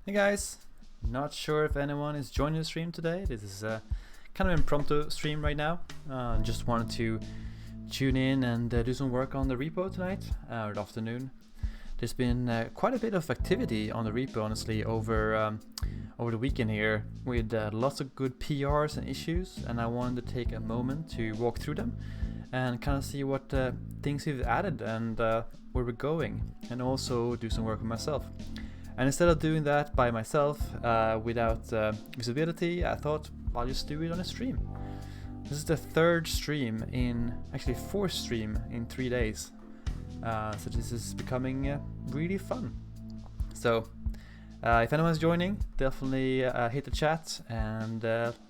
Hey guys, not sure if anyone is joining the stream today. This is a kind of impromptu stream right now. Just wanted to tune in and do some work on the repo tonight or afternoon. There's been quite a bit of activity on the repo, honestly, over the weekend here, with lots of good PRs and issues, and I wanted to take a moment to walk through them and kind of see what things we've added and where we're going, and also do some work with myself. And instead of doing that by myself without visibility, I thought I'll just do it on a stream. This is the third stream actually fourth stream in 3 days. So this is becoming really fun. So if anyone's joining, definitely hit the chat and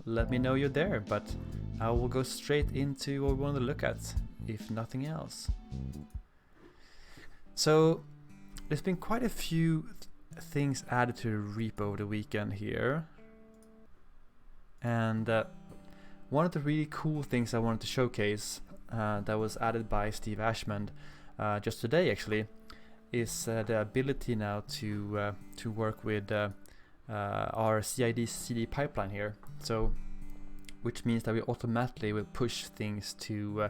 let me know you're there. But I will go straight into what we want to look at, if nothing else. So there's been quite a few things added to the repo over the weekend here, and one of the really cool things I wanted to showcase that was added by Steve Ashmond just today actually is the ability now to work with our CID/CD pipeline here. So which means that we automatically will push things to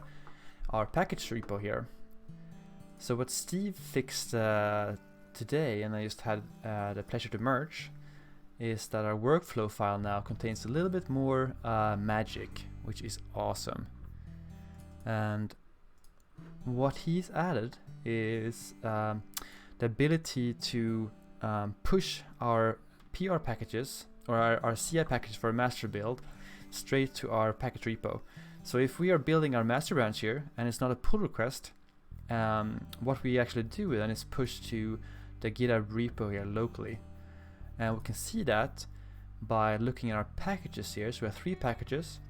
our package repo here. So what Steve fixed today, and I just had the pleasure to merge, is that our workflow file now contains a little bit more magic, which is awesome. And what he's added is the ability to push our PR packages or our CI package for a master build straight to our package repo. So if we are building our master branch here and it's not a pull request, what we actually do then is push to the GitHub repo here locally, and we can see that by looking at our packages here. So we have 3 packages,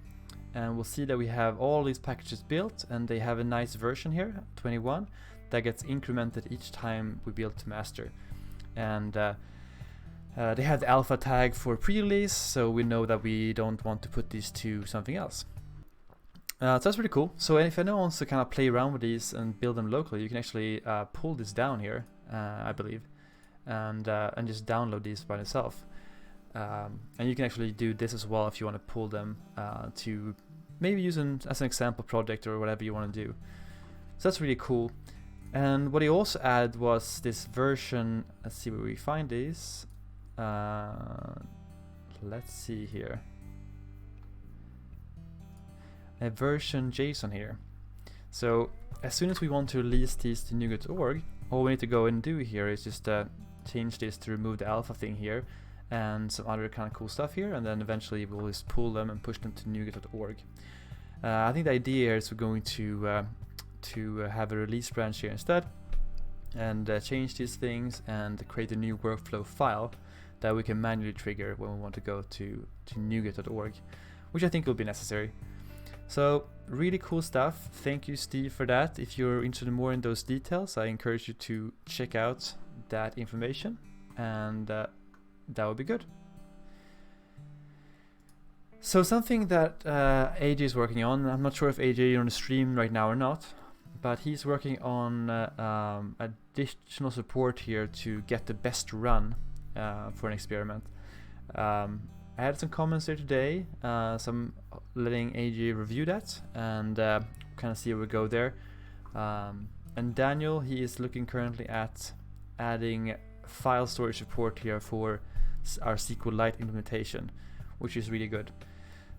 and we'll see that we have all these packages built, and they have a nice version here, 21, that gets incremented each time we build to master. And they have the alpha tag for pre-release, so we know that we don't want to put these to something else. So that's pretty cool. So if anyone wants to kind of play around with these and build them locally, you can actually pull this down here, I believe, and just download these by itself. And you can actually do this as well if you want to pull them to maybe use them as an example project or whatever you want to do. So that's really cool. And what he also added was this version. Let's see where we find these. Let's see here. A version JSON here. So as soon as we want to release these to NuGet.org, all we need to go and do here is just change this to remove the alpha thing here and some other kind of cool stuff here, and then eventually we'll just pull them and push them to NuGet.org. I think the idea here is we're going to have a release branch here instead, and change these things and create a new workflow file that we can manually trigger when we want to go to NuGet.org, which I think will be necessary. So really cool stuff. Thank you, Steve, for that. If you're interested more in those details, I encourage you to check out that information, and that would be good. So something that AJ is working on, I'm not sure if AJ is on the stream right now or not, but he's working on additional support here to get the best run for an experiment. I had some comments here today, some letting AJ review that and kind of see where we go there. And Daniel, he is looking currently at adding file storage support here for our SQLite implementation, which is really good.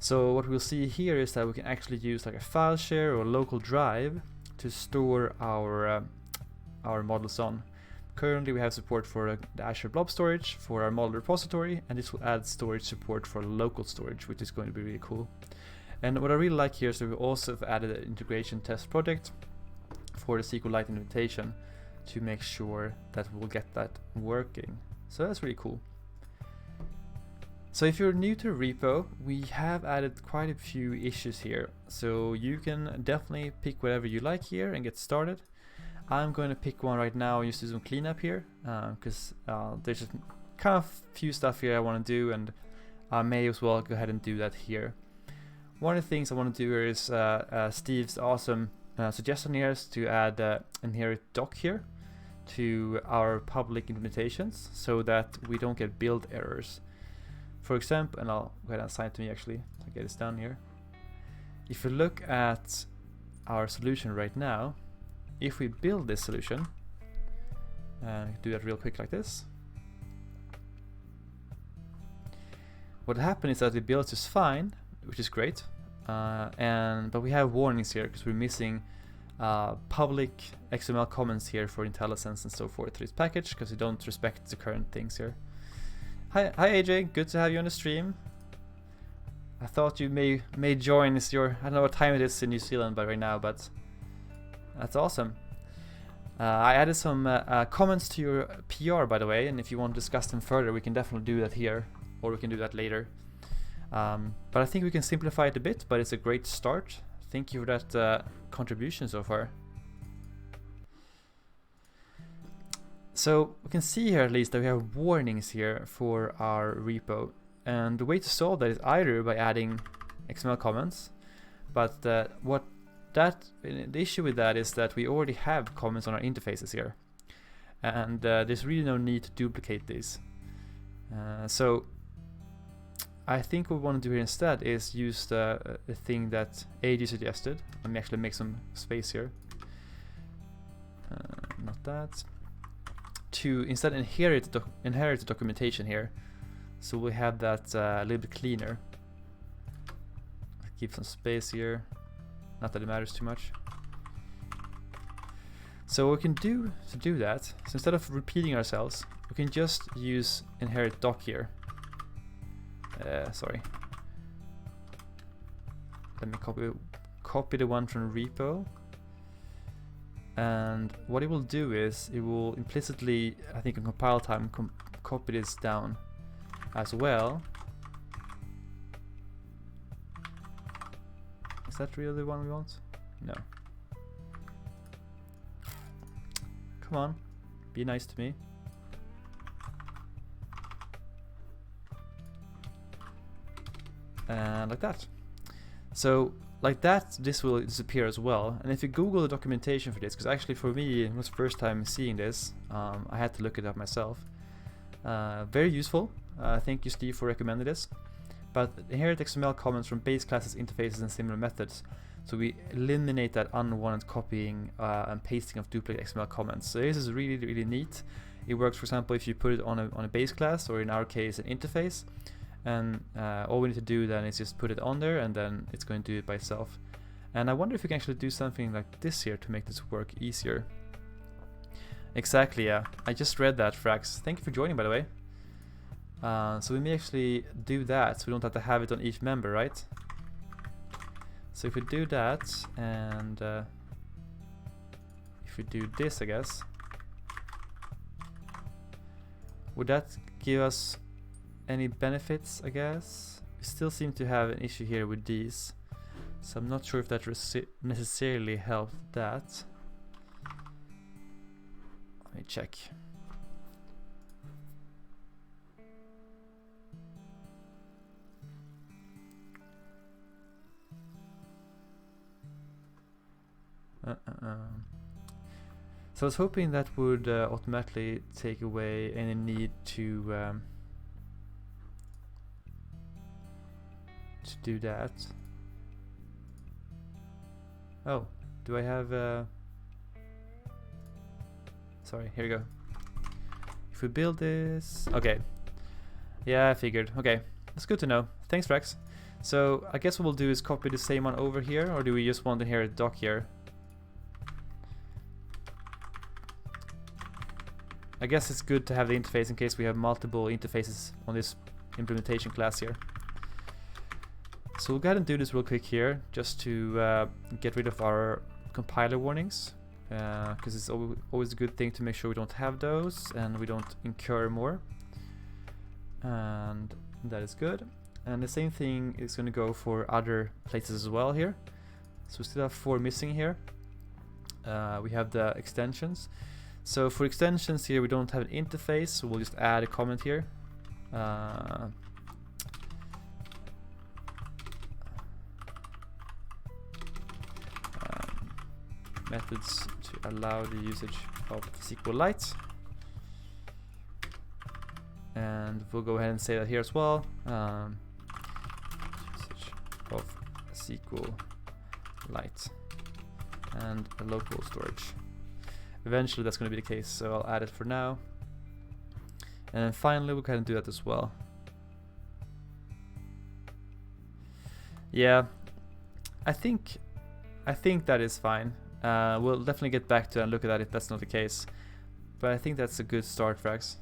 So what we'll see here is that we can actually use like a file share or local drive to store our models on. Currently we have support for the Azure Blob Storage for our model repository, and this will add storage support for local storage, which is going to be really cool. And what I really like here is that we also have added an integration test project for the SQLite implementation to make sure that we'll get that working. So that's really cool. So if you're new to the repo, we have added quite a few issues here. So you can definitely pick whatever you like here and get started. I'm going to pick one right now just to do some cleanup here, because there's just kind of few stuff here I want to do, and I may as well go ahead and do that here. One of the things I want to do here is Steve's awesome suggestion here is to add inherit doc here to our public implementations so that we don't get build errors. For example, and I'll go ahead and assign it to me actually, so get this down here. If you look at our solution right now, if we build this solution, do that real quick like this. What happened is that the build is fine, which is great, but we have warnings here because we're missing public XML comments here for IntelliSense and so forth to this package because we don't respect the current things here. Hi AJ, good to have you on the stream. I thought you may join. It's your, I don't know what time it is in New Zealand by right now, but that's awesome. I added some comments to your PR, by the way, and if you want to discuss them further, we can definitely do that here, or we can do that later. But I think we can simplify it a bit, but it's a great start. Thank you for that contribution so far. So we can see here at least that we have warnings here for our repo. And the way to solve that is either by adding XML comments, but the issue with that is that we already have comments on our interfaces here, and there's really no need to duplicate these. So I think what we want to do here instead is use the thing that AJ suggested. Let me actually make some space here. Not that. To instead inherit the documentation here. So we have that a little bit cleaner. Keep some space here. Not that it matters too much. So what we can do to do that, so instead of repeating ourselves, we can just use inherit doc here. Sorry. Let me copy the one from repo. And what it will do is it will implicitly, I think in compile time, copy this down as well. Is that really the one we want? No. Come on, be nice to me. And like that. So like that, this will disappear as well. And if you Google the documentation for this, because actually for me it was the first time seeing this, I had to look it up myself. Very useful. Thank you, Steve, for recommending this. But inherit XML comments from base classes, interfaces, and similar methods. So we eliminate that unwanted copying and pasting of duplicate XML comments. So this is really, really neat. It works, for example, if you put it on a base class, or in our case, an interface. And all we need to do then is just put it on there, and then it's going to do it by itself. And I wonder if we can actually do something like this here to make this work easier. Exactly, yeah. I just read that, Frax. Thank you for joining, by the way. So we may actually do that, so we don't have to have it on each member, right? So if we do that, and if we do this, I guess, would that give us any benefits, I guess? We still seem to have an issue here with these, so I'm not sure if that necessarily helped that. Let me check. So I was hoping that would automatically take away any need to do that. Oh, do I have sorry, here we go. If we build this, okay. Yeah, I figured. Okay, that's good to know. Thanks, Rex. So I guess what we'll do is copy the same one over here, or do we just want to inherit doc here? I guess it's good to have the interface in case we have multiple interfaces on this implementation class here. So we'll go ahead and do this real quick here, just to get rid of our compiler warnings, because it's always a good thing to make sure we don't have those and we don't incur more. And that is good. And the same thing is going to go for other places as well here. So we still have 4 missing here. We have the extensions. So for extensions here, we don't have an interface, so we'll just add a comment here. methods to allow the usage of SQLite. And we'll go ahead and say that here as well. Usage of SQLite and a local storage. Eventually that's going to be the case, so I'll add it for now. And then finally we'll kind of do that as well. Yeah, I think that is fine. We'll definitely get back to and look at that if that's not the case. But I think that's a good start, Frax.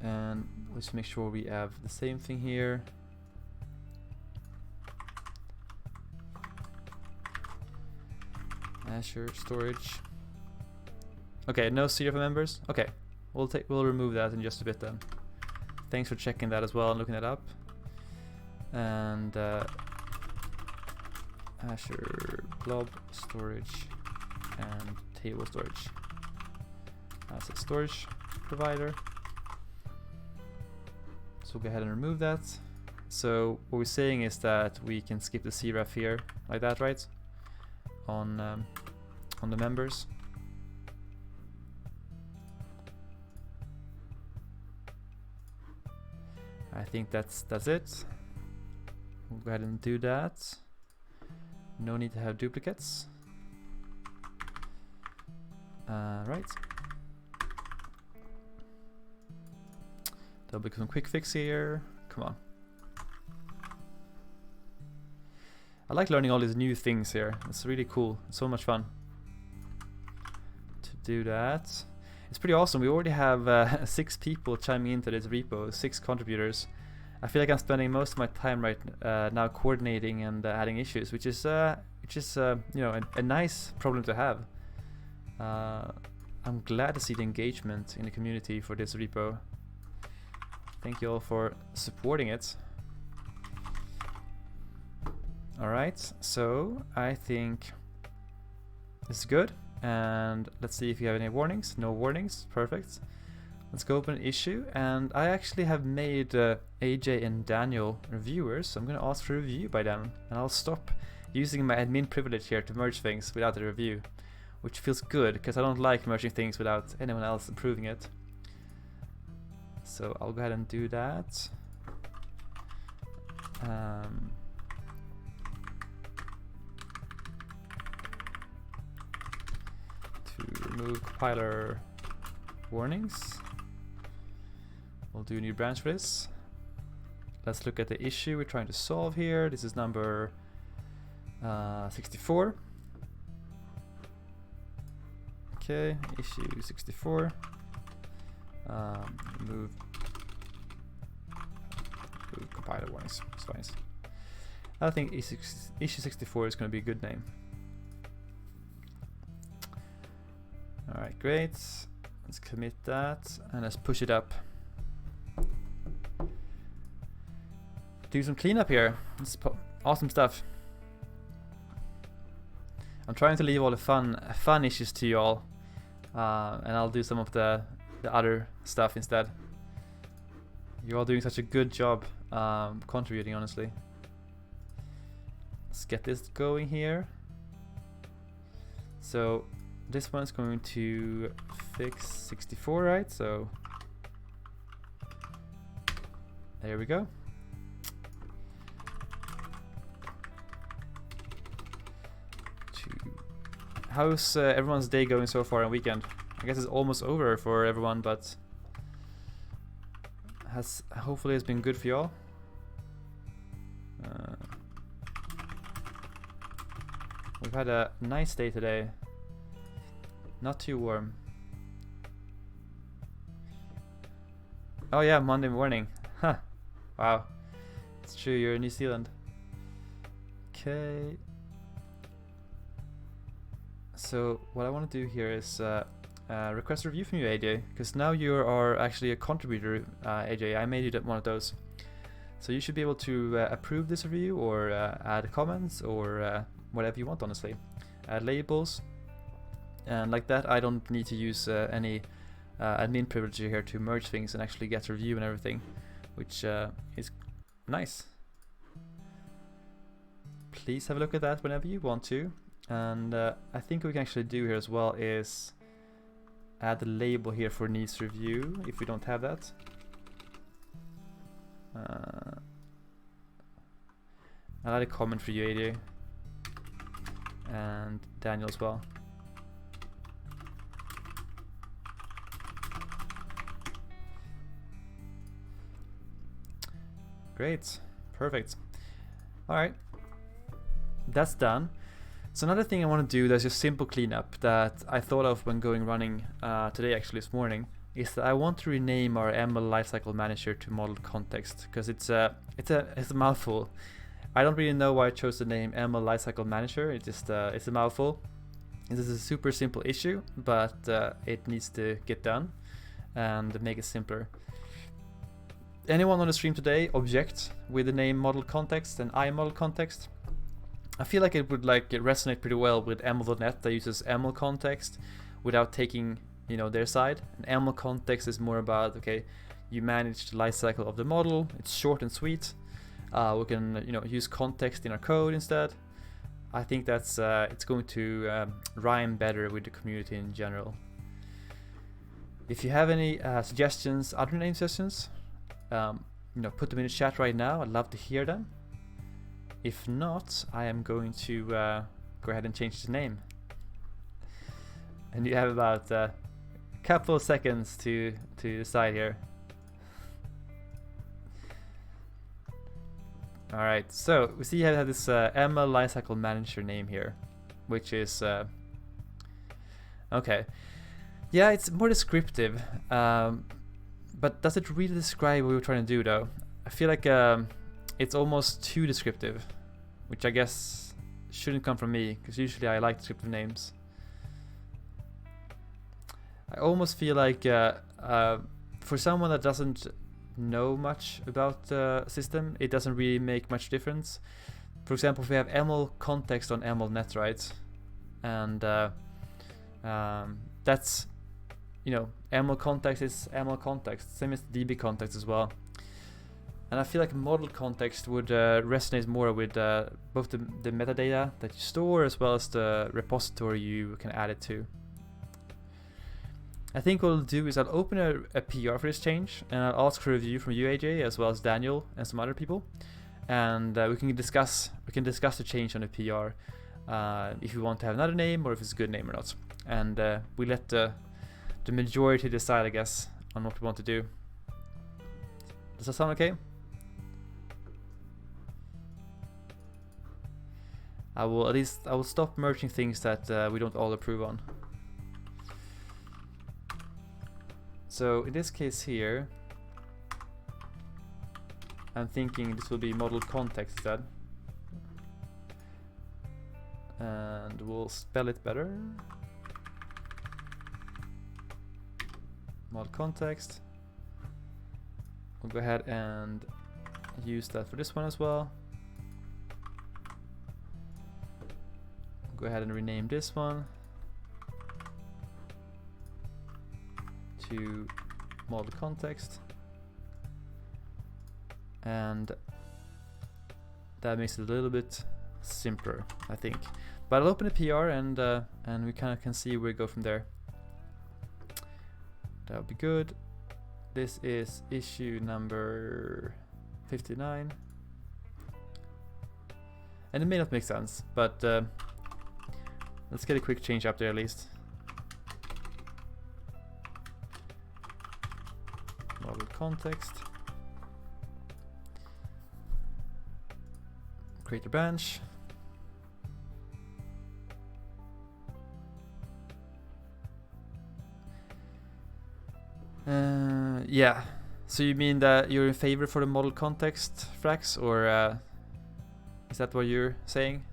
And let's make sure we have the same thing here. Azure storage. Okay, no CRF members. Okay, we'll remove that in just a bit then. Thanks for checking that as well and looking that up. And Azure blob storage and table storage as a storage provider. So we'll go ahead and remove that. So what we're saying is that we can skip the CRF here like that, right? On the members. I think that's it. We'll go ahead and do that. No need to have duplicates. Right. There'll be some quick fix here. Come on. I like learning all these new things here. It's really cool. It's so much fun to do that. It's pretty awesome. We already have 6 people chiming into this repo, 6 contributors. I feel like I'm spending most of my time right now coordinating and adding issues, which is you know, a nice problem to have. I'm glad to see the engagement in the community for this repo. Thank you all for supporting it. Alright, so I think this is good. And let's see if you have any warnings. No warnings, perfect. Let's go open an issue. And I actually have made AJ and Daniel reviewers, so I'm going to ask for a review by them. And I'll stop using my admin privilege here to merge things without a review, which feels good because I don't like merging things without anyone else approving it. So I'll go ahead and do that. To remove compiler warnings, we'll do a new branch for this. Let's look at the issue we're trying to solve here. This is number 64. Okay, issue 64. Remove compiler warnings. It's fine. I think issue 64 is going to be a good name. Alright, great. Let's commit that and let's push it up. Do some cleanup here. It's awesome stuff. I'm trying to leave all the fun issues to you all, and I'll do some of the other stuff instead. You're all doing such a good job contributing, honestly. Let's get this going here. So this one's going to fix 64, right? So there we go. How's everyone's day going so far on weekend? I guess it's almost over for everyone, but hopefully it's been good for y'all. We've had a nice day today. Not too warm. Oh yeah, Monday morning. Huh. Wow. It's true, you're in New Zealand. Okay. So what I want to do here is request a review from you, AJ, because now you are actually a contributor, AJ. I made you one of those. So you should be able to approve this review or add comments or whatever you want, honestly. Add labels. And like that, I don't need to use any admin privilege here to merge things and actually get a review and everything, which is nice. please have a look at that whenever you want to. And I think we can actually do here as well is add the label here for needs review if we don't have that. I'll add a comment for you, AJ, and Daniel as well. Great, perfect. All right, that's done. So another thing I want to do that's just simple cleanup that I thought of when going running today, actually this morning, is that I want to rename our ML Lifecycle Manager to Model Context, because it's a mouthful. I don't really know why I chose the name ML Lifecycle Manager. It's just it's a mouthful. This is a super simple issue, but it needs to get done and make it simpler. Anyone on the stream today object with the name Model Context and iModel Context? I feel like it would resonate pretty well with ML.NET that uses ML Context without taking their side. And ML Context is more about, okay, you manage the lifecycle of the model. It's short and sweet. We can use context in our code instead. I think that's it's going to rhyme better with the community in general. If you have any suggestions, other name suggestions, put them in the chat right now. I'd love to hear them. If not, I am going to go ahead and change the name. And you have about a couple of seconds to decide here. All right, so we see I have this ML Lifecycle Manager name here, which is okay. Yeah, it's more descriptive, but does it really describe what we're trying to do though? I feel like it's almost too descriptive, which I guess shouldn't come from me, because usually I like descriptive names. I almost feel like for someone that doesn't know much about the system, it doesn't really make much difference. For example, if we have ML Context on ML.NET, right? And that's, ML Context is ML Context, same as DB Context as well. And I feel like Model Context would resonate more with both the metadata that you store as well as the repository you can add it to. I think what I'll do is I'll open a PR for this change, and I'll ask for a review from you, AJ, as well as Daniel and some other people, and we can discuss the change on the PR, if we want to have another name or if it's a good name or not, and we let the majority decide, I guess, on what we want to do. Does that sound okay? I will stop merging things that we don't all approve on. So in this case here, I'm thinking this will be Model Context instead. And we'll spell it better. Model Context. We'll go ahead and use that for this one as well. Go ahead and rename this one to Model Context, and that makes it a little bit simpler, I think. But I'll open a PR and we kind of can see where we go from there. That would be good. This is issue number 59, and it may not make sense, but let's get a quick change up there at least. Model Context. Create a branch. Yeah. So you mean that you're in favor for the Model Context, Frax, or is that what you're saying?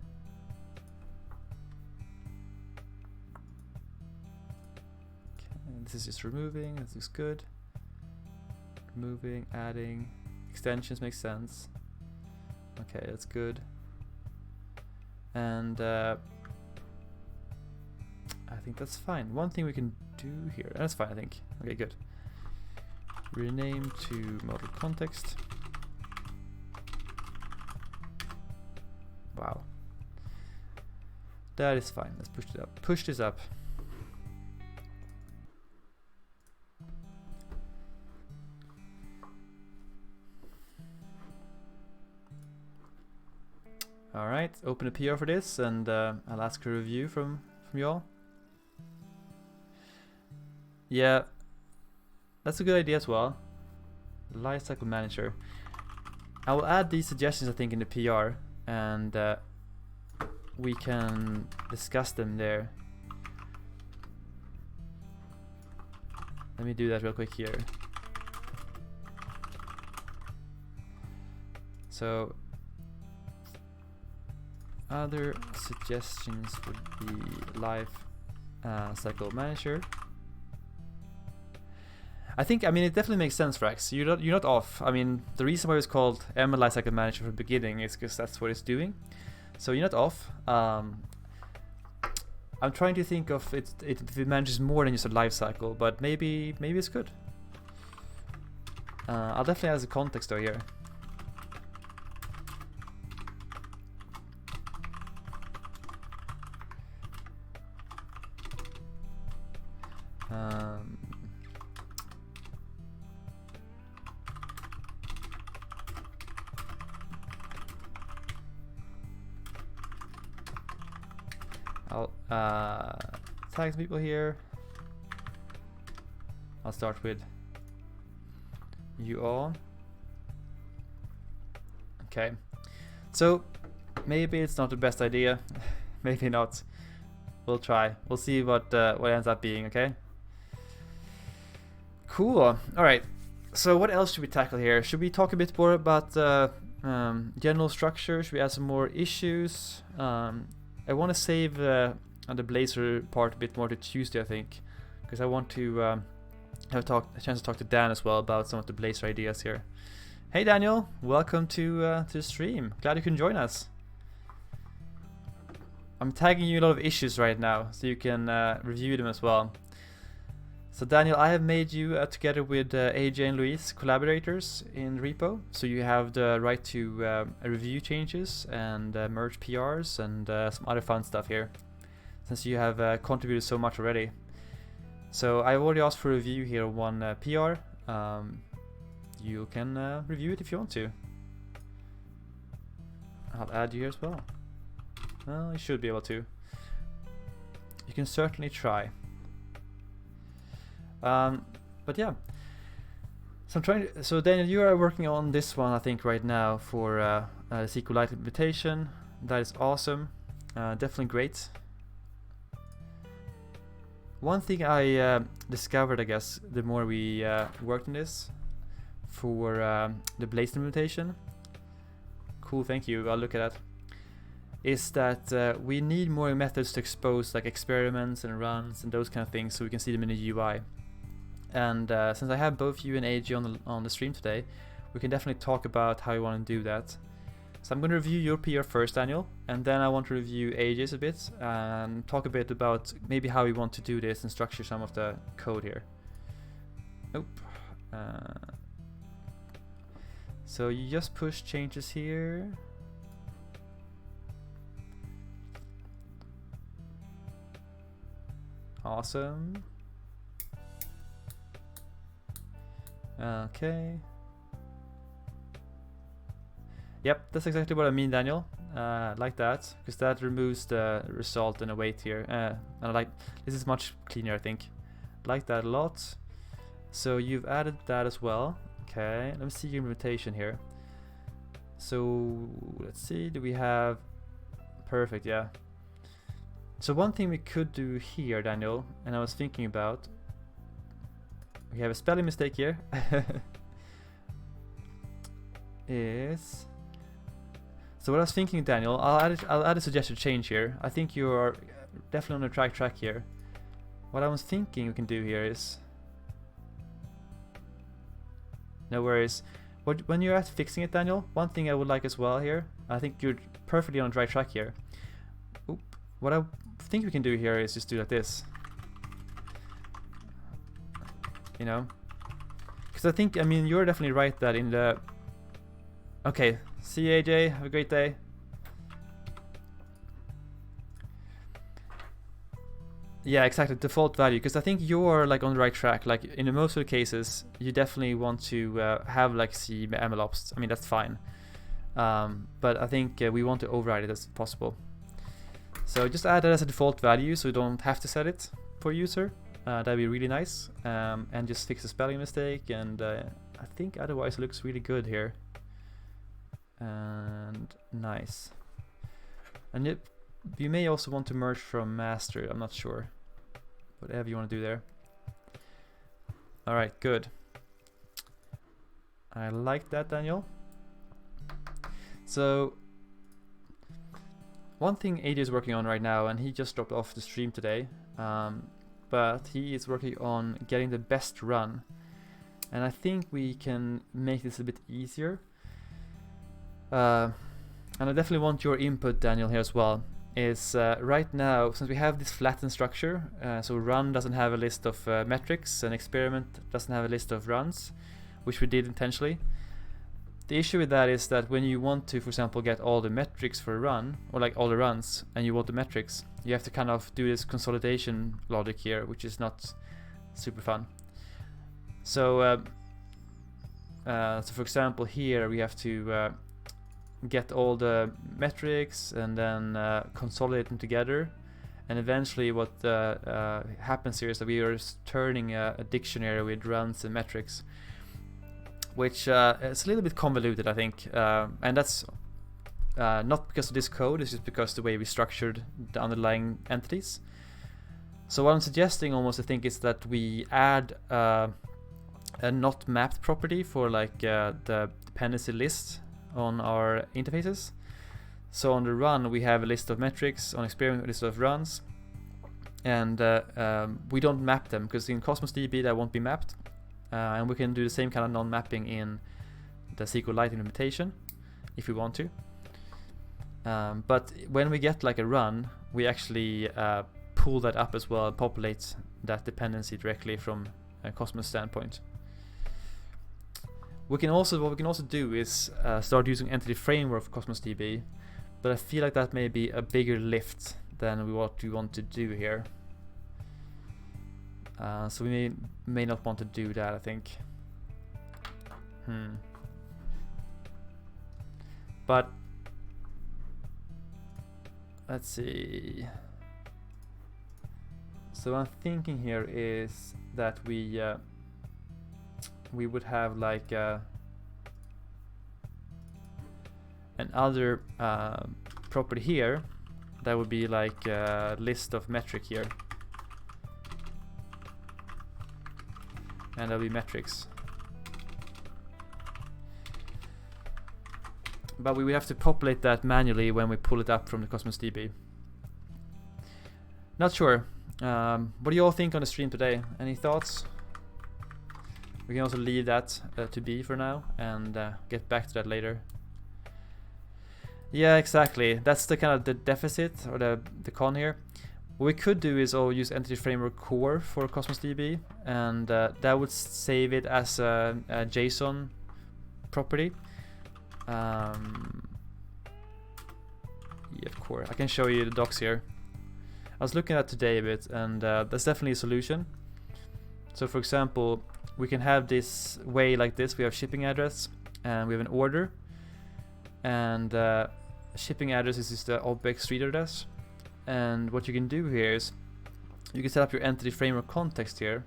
Okay, this is just removing. This looks good. Removing, adding, extensions makes sense. Okay, that's good. And I think that's fine. One thing we can do here, that's fine, I think. Okay, good. Rename to Model Context. Wow. That is fine. Let's push it up. Push this up. Alright, open a PR for this, and I'll ask a review from y'all. Yeah, that's a good idea as well. Lifecycle manager. I will add these suggestions, I think, in the PR, and we can discuss them there. Let me do that real quick here. So other suggestions would be life cycle manager. I think, I mean, it definitely makes sense, Rax. You're not off. I mean, the reason why it's called ML Lifecycle Manager from the beginning is because that's what it's doing. So you're not off. I'm trying to think of it if it manages more than just a life cycle, but maybe it's good. I'll definitely add the context though here. I'll tag some people here. I'll start with you all. Okay, so maybe it's not the best idea. Maybe not. We'll try. We'll see what ends up being. Okay. Cool. All right. So what else should we tackle here? Should we talk a bit more about general structure? Should we add some more issues? I want to save the Blazor part a bit more to Tuesday, I think, because I want to have a chance to talk to Dan as well about some of the Blazor ideas here. Hey Daniel, welcome to the stream. Glad you can join us. I'm tagging you a lot of issues right now, so you can review them as well. So Daniel, I have made you together with AJ and Luis collaborators in repo, so you have the right to review changes and merge PRs and some other fun stuff here, since you have contributed so much already. So I've already asked for a review here of one PR. You can review it if you want to. I'll add you here as well. Well, you should be able to. You can certainly try. But yeah, so I'm trying to, so Daniel, you are working on this one, I think, right now for SQLite implementation. That is awesome. Definitely great. One thing I discovered, I guess, the more we worked on this for the Blazor implementation, cool, thank you, I'll look at that, is that we need more methods to expose, like experiments and runs and those kind of things, so we can see them in the UI. And since I have both you and AJ on the stream today, we can definitely talk about how you want to do that. So I'm going to review your PR first, Daniel, and then I want to review AJ's a bit and talk a bit about maybe how we want to do this and structure some of the code here. Nope. So you just push changes here. Awesome. Okay. Yep, that's exactly what I mean, Daniel. Like that, because that removes the result and await here. And I like this is much cleaner, I think. Like that a lot. So you've added that as well. Okay, let me see your implementation here. So let's see, do we have perfect? Yeah. So one thing we could do here, Daniel, and I was thinking about, we have a spelling mistake here. Is so what I was thinking, Daniel, I'll add a suggested change here. I think you are definitely on the track here. What I was thinking we can do here is, no worries. When you're at fixing it, Daniel, one thing I would like as well here, I think you're perfectly on the right track here. Oop. What I think we can do here is just do like this. You know, because I think, I mean, you're definitely right that in the, okay, see you, AJ, have a great day. Yeah, exactly, default value, because I think you're like on the right track. Like in most of the cases, you definitely want to have like C MLOps. I mean, that's fine. But I think we want to override it as possible. So just add it as a default value so you don't have to set it for user. That'd be really nice. And just fix the spelling mistake, and I think otherwise it looks really good here. And nice. And you may also want to merge from master, I'm not sure. Whatever you want to do there. Alright, good. I like that, Daniel. So one thing AJ is working on right now, and he just dropped off the stream today, but he is working on getting the best run, and I think we can make this a bit easier. And I definitely want your input, Daniel, here as well. Is right now, since we have this flattened structure, so run doesn't have a list of metrics, and experiment doesn't have a list of runs, which we did intentionally. The issue with that is that when you want to, for example, get all the metrics for a run, or like all the runs, and you want the metrics, you have to kind of do this consolidation logic here, which is not super fun. So, for example, here we have to get all the metrics and then consolidate them together. And eventually what happens here is that we are turning a dictionary with runs and metrics, which is a little bit convoluted, I think, and that's not because of this code, it's just because the way we structured the underlying entities. So what I'm suggesting almost, I think, is that we add a not mapped property for like the dependency list on our interfaces. So on the run we have a list of metrics, on experiment a list of runs, and we don't map them because in Cosmos DB that won't be mapped. And we can do the same kind of non-mapping in the SQLite implementation if we want to. But when we get like a run, we actually pull that up as well and populate that dependency directly from a Cosmos standpoint. What we can also do is start using Entity Framework for Cosmos DB, but I feel like that may be a bigger lift than what we want to do here. So we may not want to do that, I think. But let's see. So what I'm thinking here is that we would have like another property here that would be like a list of metric here. And there'll be metrics. But we will have to populate that manually when we pull it up from the Cosmos DB. Not sure. What do you all think on the stream today? Any thoughts? We can also leave that to be for now and get back to that later. Yeah, exactly. That's the kind of the deficit or the con here. What we could do is use Entity Framework Core for Cosmos DB, and that would save it as a JSON property. Yeah, of course. I can show you the docs here. I was looking at today a bit, and that's definitely a solution. So, for example, we can have this way like this. We have shipping address, and we have an order, and shipping address is just the object street address. And what you can do here is you can set up your Entity Framework context here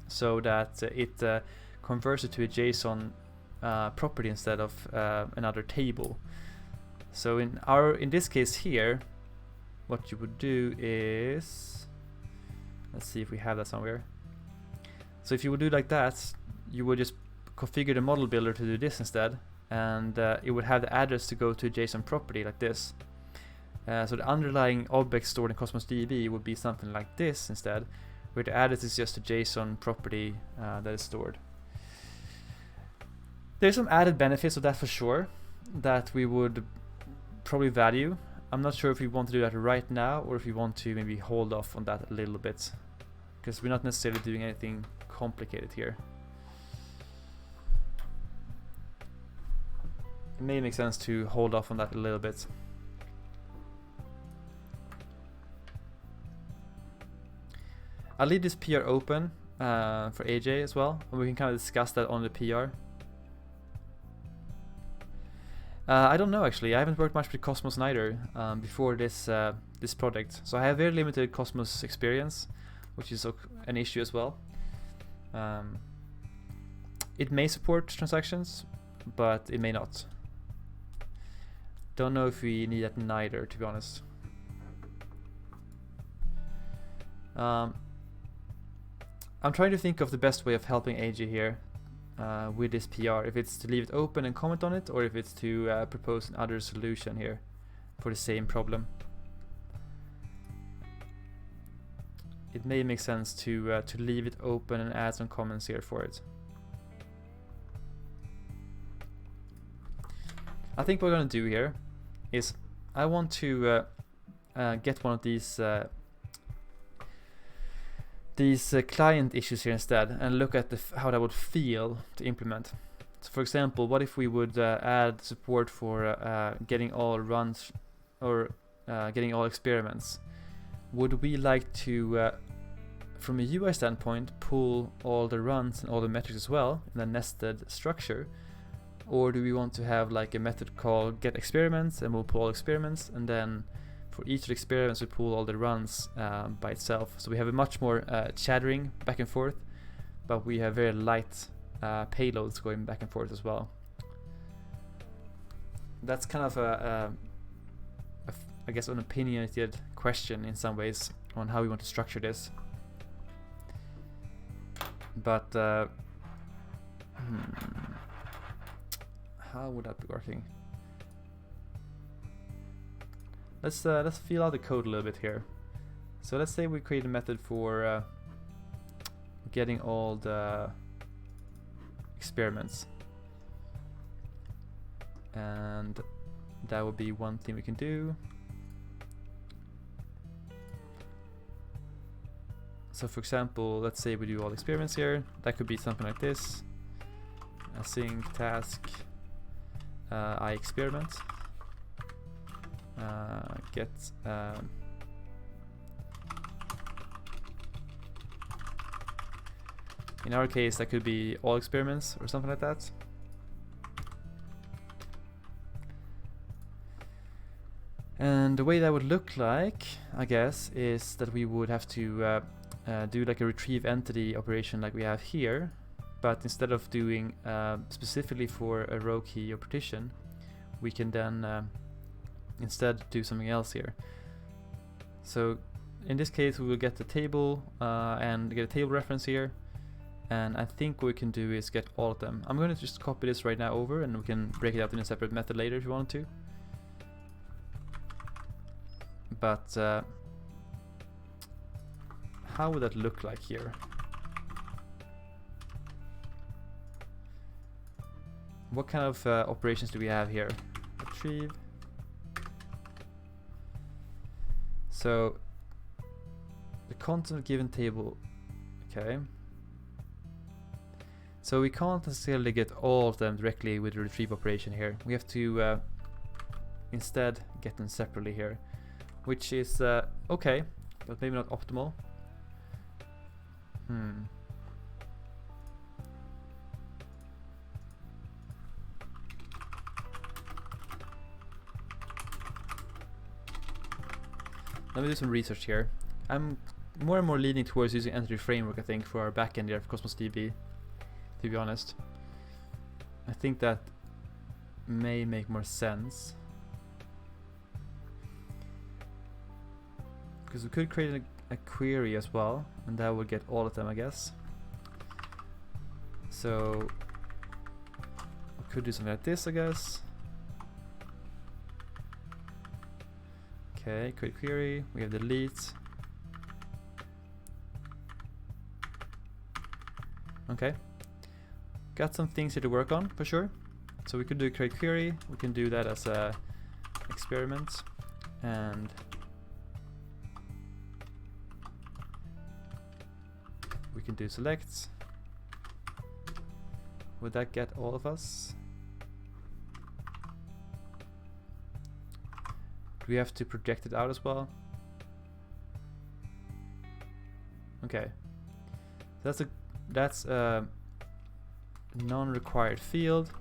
so that it converts it to a JSON property instead of another table. So in this case here, what you would do is, let's see if we have that somewhere. So if you would do like that, you would just configure the model builder to do this instead, and it would have the address to go to a JSON property like this. So the underlying object stored in Cosmos DB would be something like this instead, where the address is just a JSON property that is stored. There's some added benefits of that for sure that we would probably value. I'm not sure if we want to do that right now or if we want to maybe hold off on that a little bit, because we're not necessarily doing anything complicated here. It may make sense to hold off on that a little bit. I'll leave this PR open for AJ as well, and we can kind of discuss that on the PR. I don't know actually. I haven't worked much with Cosmos neither before this this project, so I have very limited Cosmos experience, which is an issue as well. It may support transactions, but it may not. Don't know if we need that neither, to be honest. I'm trying to think of the best way of helping AJ here with this PR. If it's to leave it open and comment on it, or if it's to propose another solution here for the same problem. It may make sense to leave it open and add some comments here for it. I think what we're gonna do here is I want to get one of these client issues here instead, and look at how that would feel to implement. So for example, what if we would add support for getting all runs or getting all experiments? Would we like to, from a UI standpoint, pull all the runs and all the metrics as well in a nested structure? Or do we want to have like a method called get experiments, and we'll pull all experiments, and then for each of the experiments we pull all the runs by itself? So we have a much more chattering back and forth, but we have very light payloads going back and forth as well. That's kind of I guess an opinionated question in some ways on how we want to structure this. But how would that be working? Let's feel out the code a little bit here. So let's say we create a method for getting all the experiments, and that would be one thing we can do. So for example, let's say we do all the experiments here. That could be something like this: async task I experiment. Get in our case that could be all experiments or something like that. And the way that would look like, I guess, is that we would have to do like a retrieve entity operation like we have here, but instead of doing specifically for a row key or partition, we can then instead do something else here. So in this case we will get the table and get a table reference here, and I think what we can do is get all of them. I'm going to just copy this right now over, and we can break it out in a separate method later if you want to. But how would that look like here? What kind of operations do we have here? Retrieve. So the content of given table, okay. So we can't necessarily get all of them directly with the retrieve operation here. We have to instead get them separately here, which is okay, but maybe not optimal. Let me do some research here. I'm more and more leaning towards using Entity Framework, I think, for our backend here for Cosmos DB, to be honest. I think that may make more sense, because we could create a query as well, and that would get all of them, I guess. So we could do something like this, I guess. Okay, create query, we have delete. Okay, got some things here to work on for sure. So we could do create query, we can do that as a experiment, and we can do select. Would that get all of us? Do we have to project it out as well? Okay. That's a non-required field.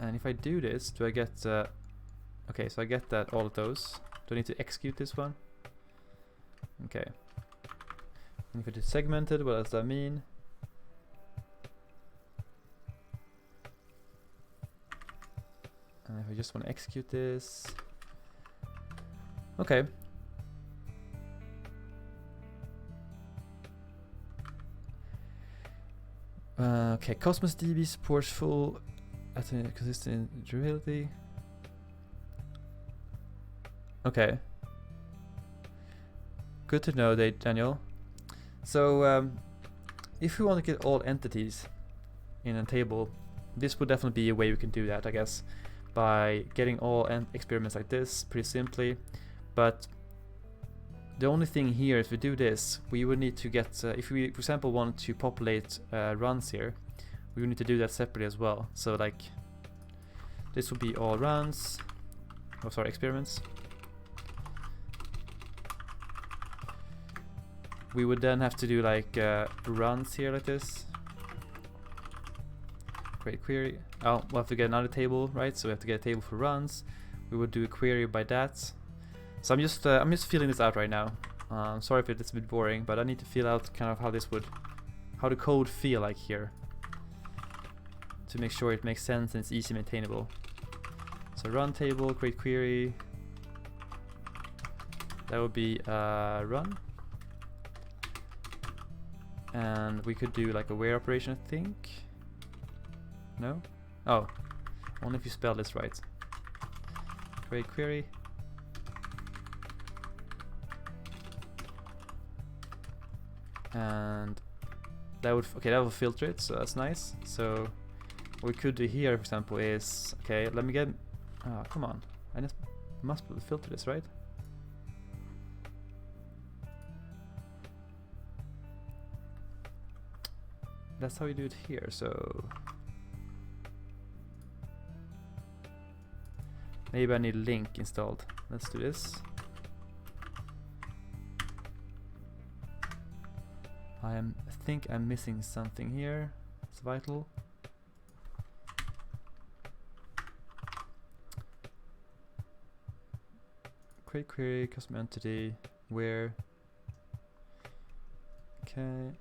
And if I do this, do I get... okay, so I get that all of those. Do I need to execute this one? Okay. And if it is segmented, what does that mean? And if I just want to execute this... Okay. Okay, Cosmos DB supports full consistent durability. Okay. Good to know, Daniel. So, if we want to get all entities in a table, this would definitely be a way we can do that, I guess, by getting all experiments like this pretty simply. But the only thing here, if we do this, we would need to get, if we, for example, want to populate runs here, we would need to do that separately as well. So, like, this would be all runs, oh sorry, experiments. We would then have to do like runs here like this. Create query. Oh, we'll have to get another table, right? So we have to get a table for runs. We would do a query by that. So I'm just feeling this out right now. Sorry if it's a bit boring, but I need to feel out kind of how the code feel like here, to make sure it makes sense and it's easy maintainable. So run table, create query. That would be run. And we could do like a where operation, I think. No? Oh, only if you spell this right. Create query. And that would filter it, so that's nice. So what we could do here, for example, is okay. Let me get. Oh, come on! I just must be able to filter this, right? That's how you do it here. So maybe I need link installed. Let's do this. I think I'm missing something here. It's vital. Create query, custom entity, where. Okay.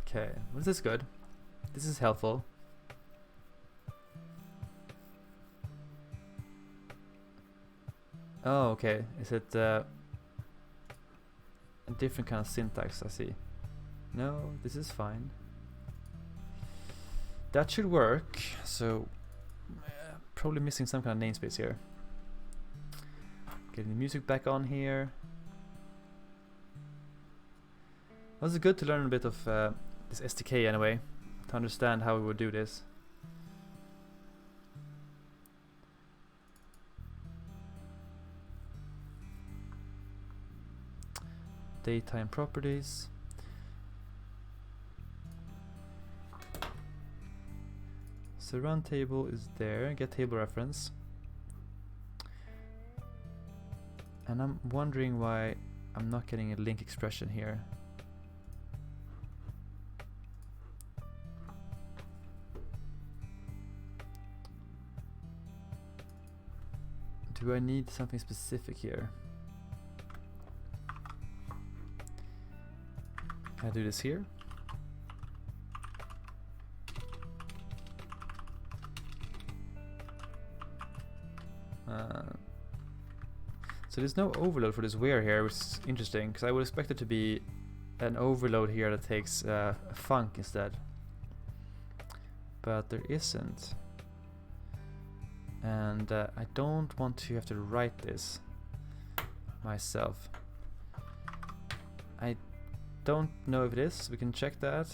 Okay, well, this is good. This is helpful. Oh, okay. Is it a different kind of syntax? I see. No, this is fine. That should work. So, probably missing some kind of namespace here. Getting the music back on here. Well, it's good to learn a bit of this SDK anyway, to understand how we would do this. Daytime properties. So run table is there, get table reference. And I'm wondering why I'm not getting a link expression here. Do I need something specific here? Can I do this here? So there's no overload for this where here, which is interesting, because I would expect it to be an overload here that takes a func instead. But there isn't. And I don't want to have to write this myself. I don't know if it is, we can check that.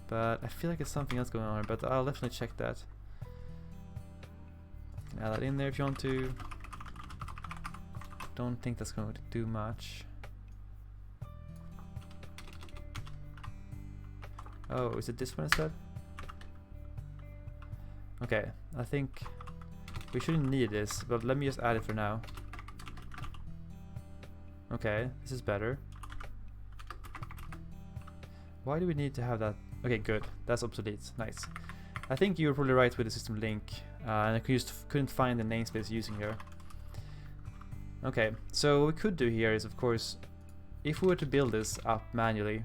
But I feel like it's something else going on, but I'll definitely check that. Add that in there if you want to. Don't think that's going to do much. Oh, is it this one instead? Okay, I think we shouldn't need this, but let me just add it for now. Okay, this is better. Why do we need to have that? Okay, good. That's obsolete. Nice. I think you were probably right with the system link, and I couldn't find the namespace using here. Okay, so what we could do here is, of course, if we were to build this up manually,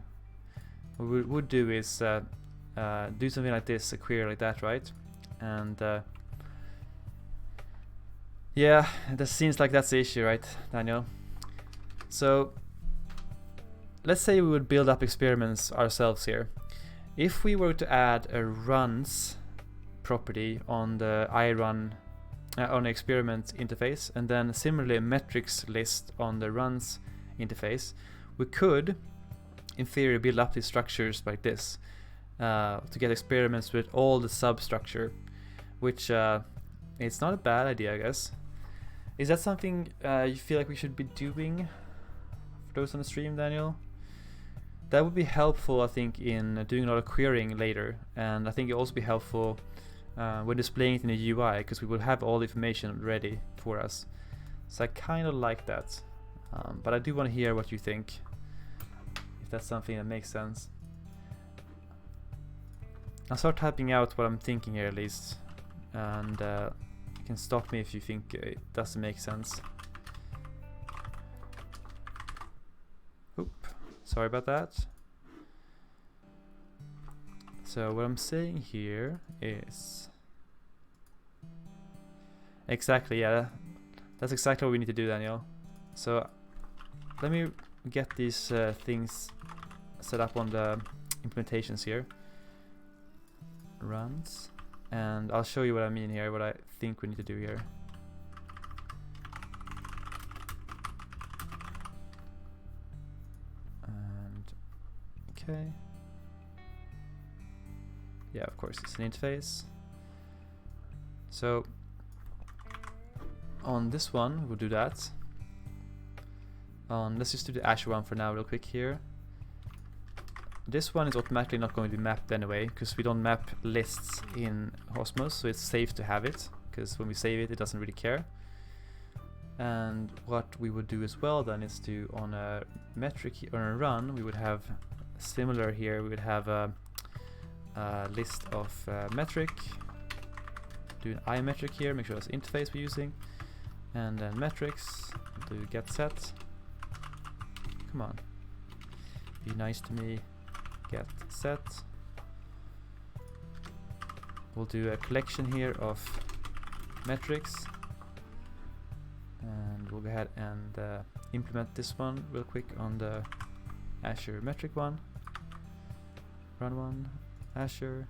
what we would do is do something like this, a query like that, right? And yeah, that seems like that's the issue, right, Daniel? So let's say we would build up experiments ourselves here. If we were to add a runs property on the irun on the experiment interface, and then similarly a metrics list on the runs interface, we could, in theory, build up these structures like this to get experiments with all the substructure, which it's not a bad idea, I guess. Is that something you feel like we should be doing for those on the stream, Daniel? That would be helpful, I think, in doing a lot of querying later, and I think it will also be helpful when displaying it in the UI, because we will have all the information ready for us. So I kind of like that, but I do want to hear what you think, if that's something that makes sense. I'll start typing out what I'm thinking here at least, and you can stop me if you think it doesn't make sense. Oop, sorry about that. So what I'm saying here is exactly, yeah, that's exactly what we need to do, Daniel. So let me get these things set up on the implementations here. Runs, and I'll show you what I mean here, what I think we need to do here. And okay. Yeah, of course, it's an interface. So on this one, we'll do that. Let's just do the Azure one for now real quick here. This one is automatically not going to be mapped anyway, because we don't map lists in Osmos, so it's safe to have it, because when we save it, it doesn't really care. And what we would do as well then is to, on a metric or a run, we would have similar here. We would have a list of metric, do an iMetric here, make sure that's the interface we're using, and then metrics, do get set. Come on, be nice to me. Get set. We'll do a collection here of metrics, and we'll go ahead and implement this one real quick on the Azure metric one. Run one, Azure.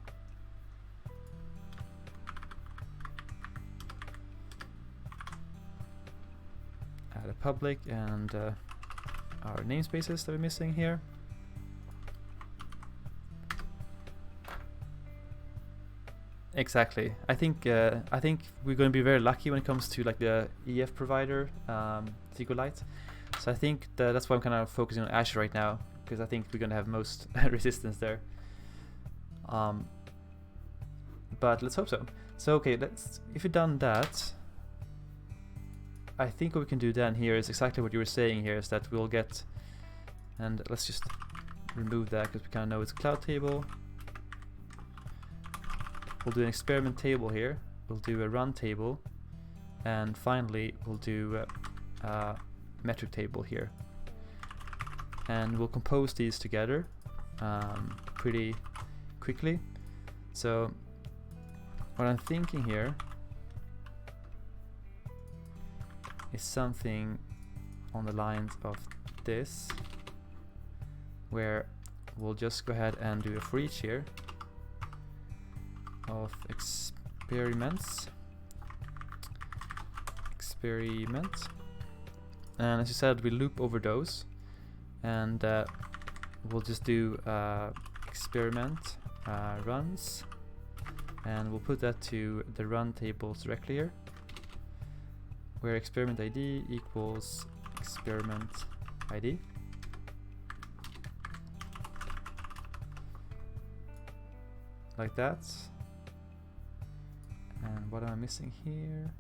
Add a public and our namespaces that we're missing here. Exactly. I think we're going to be very lucky when it comes to like the EF provider, SQLite. So I think that's why I'm kind of focusing on Azure right now, because I think we're going to have most resistance there. But let's hope so. So okay, if you've done that, I think what we can do then here is exactly what you were saying here, is that we'll get, and let's just remove that because we kind of know it's a cloud table. We'll do an experiment table here, we'll do a run table, and finally we'll do a metric table here. And we'll compose these together pretty quickly. So what I'm thinking here is something on the lines of this, where we'll just go ahead and do a for each here of experiment, and as you said, we loop over those, and we'll just do experiment runs, and we'll put that to the run tables directly here, where experiment ID equals experiment ID. Like that. And what am I missing here?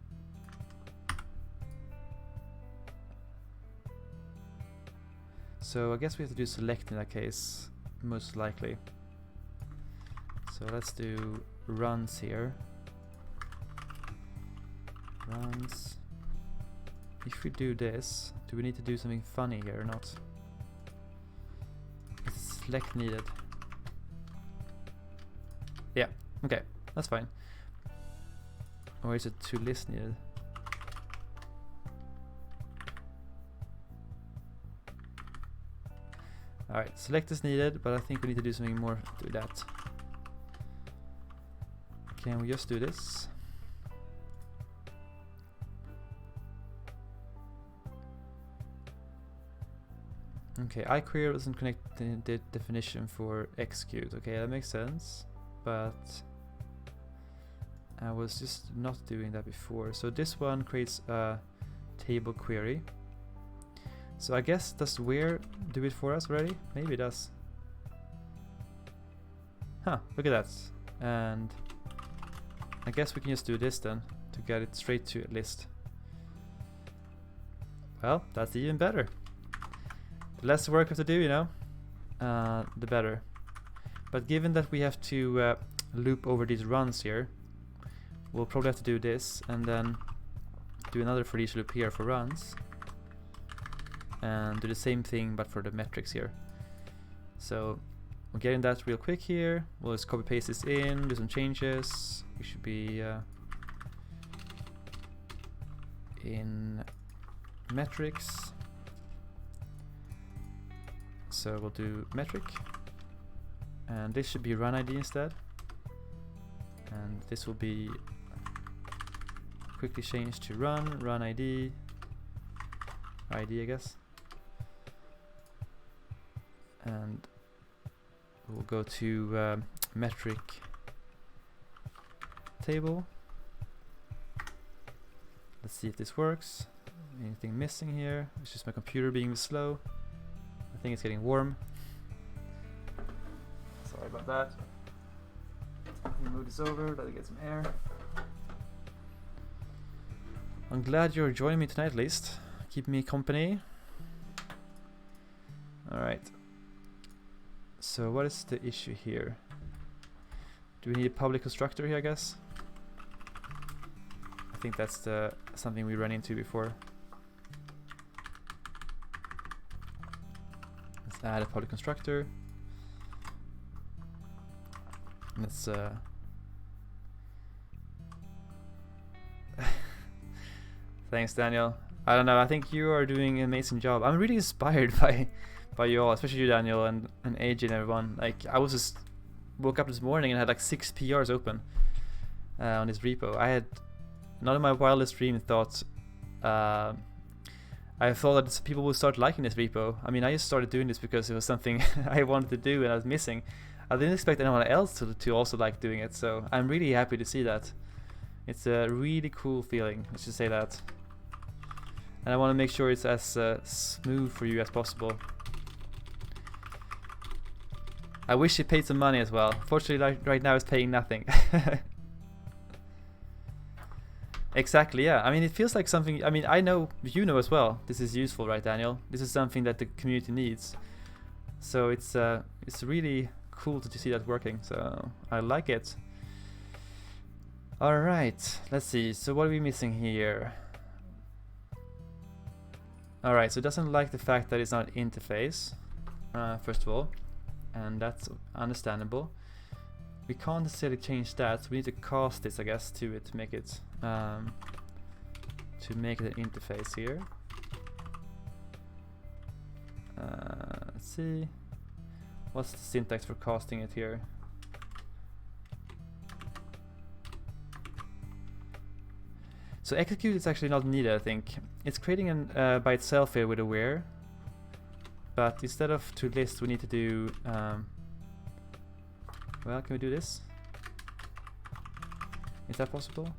So I guess we have to do select in that case, most likely. So let's do runs here. Runs. If we do this, do we need to do something funny here or not? Is select needed? Yeah, okay, that's fine. Or is it to list needed? Alright, select is needed, but I think we need to do something more to that. Can we just do this? Okay, iQuery doesn't connect the definition for execute. Okay, that makes sense, but I was just not doing that before. So this one creates a table query. So I guess does where do it for us already? Maybe it does. Huh, look at that. And I guess we can just do this then to get it straight to a list. Well, that's even better. The less work we have to do, you know, the better. But given that we have to loop over these runs here, we'll probably have to do this and then do another for each loop here for runs. And do the same thing but for the metrics here. So we're getting that real quick here. We'll just copy paste this in, do some changes. We should be in metrics. So we'll do metric, and this should be run ID instead. And this will be quickly changed to run ID I guess. And we'll go to metric table. Let's see if this works. Anything missing here? It's just my computer being slow. I think it's getting warm. Sorry about that. Let me move this over, let it get some air. I'm glad you're joining me tonight at least. Keep me company. Alright. So what is the issue here? Do we need a public constructor here, I guess? I think that's something we ran into before. Let's add a public constructor. Let's thanks, Daniel. I don't know, I think you are doing an amazing job. I'm really inspired by you all, especially you, Daniel, and AJ and everyone. Like, I was just woke up this morning and had like 6 PRs open on this repo. I had not in my wildest dream thought I thought that people would start liking this repo. I mean, I just started doing this because it was something I wanted to do and I was missing. I didn't expect anyone else to also like doing it, so I'm really happy to see that. It's a really cool feeling, let's just say that. And I want to make sure it's as smooth for you as possible. I wish it paid some money as well. Fortunately, right now it's paying nothing. Exactly, yeah. I mean, it feels like something, I mean, I know, you know as well, this is useful, right, Daniel? This is something that the community needs. So it's really cool to see that working, so I like it. Alright, let's see, so what are we missing here? Alright, so it doesn't like the fact that it's not an interface, first of all, and that's understandable. We can't necessarily change that, so we need to cast this, I guess, to it to make it an interface here. Let's see, what's the syntax for casting it here? So execute is actually not needed, I think. It's creating an by itself here with a where, but instead of to list, we need to do. Well, can we do this? Is that possible?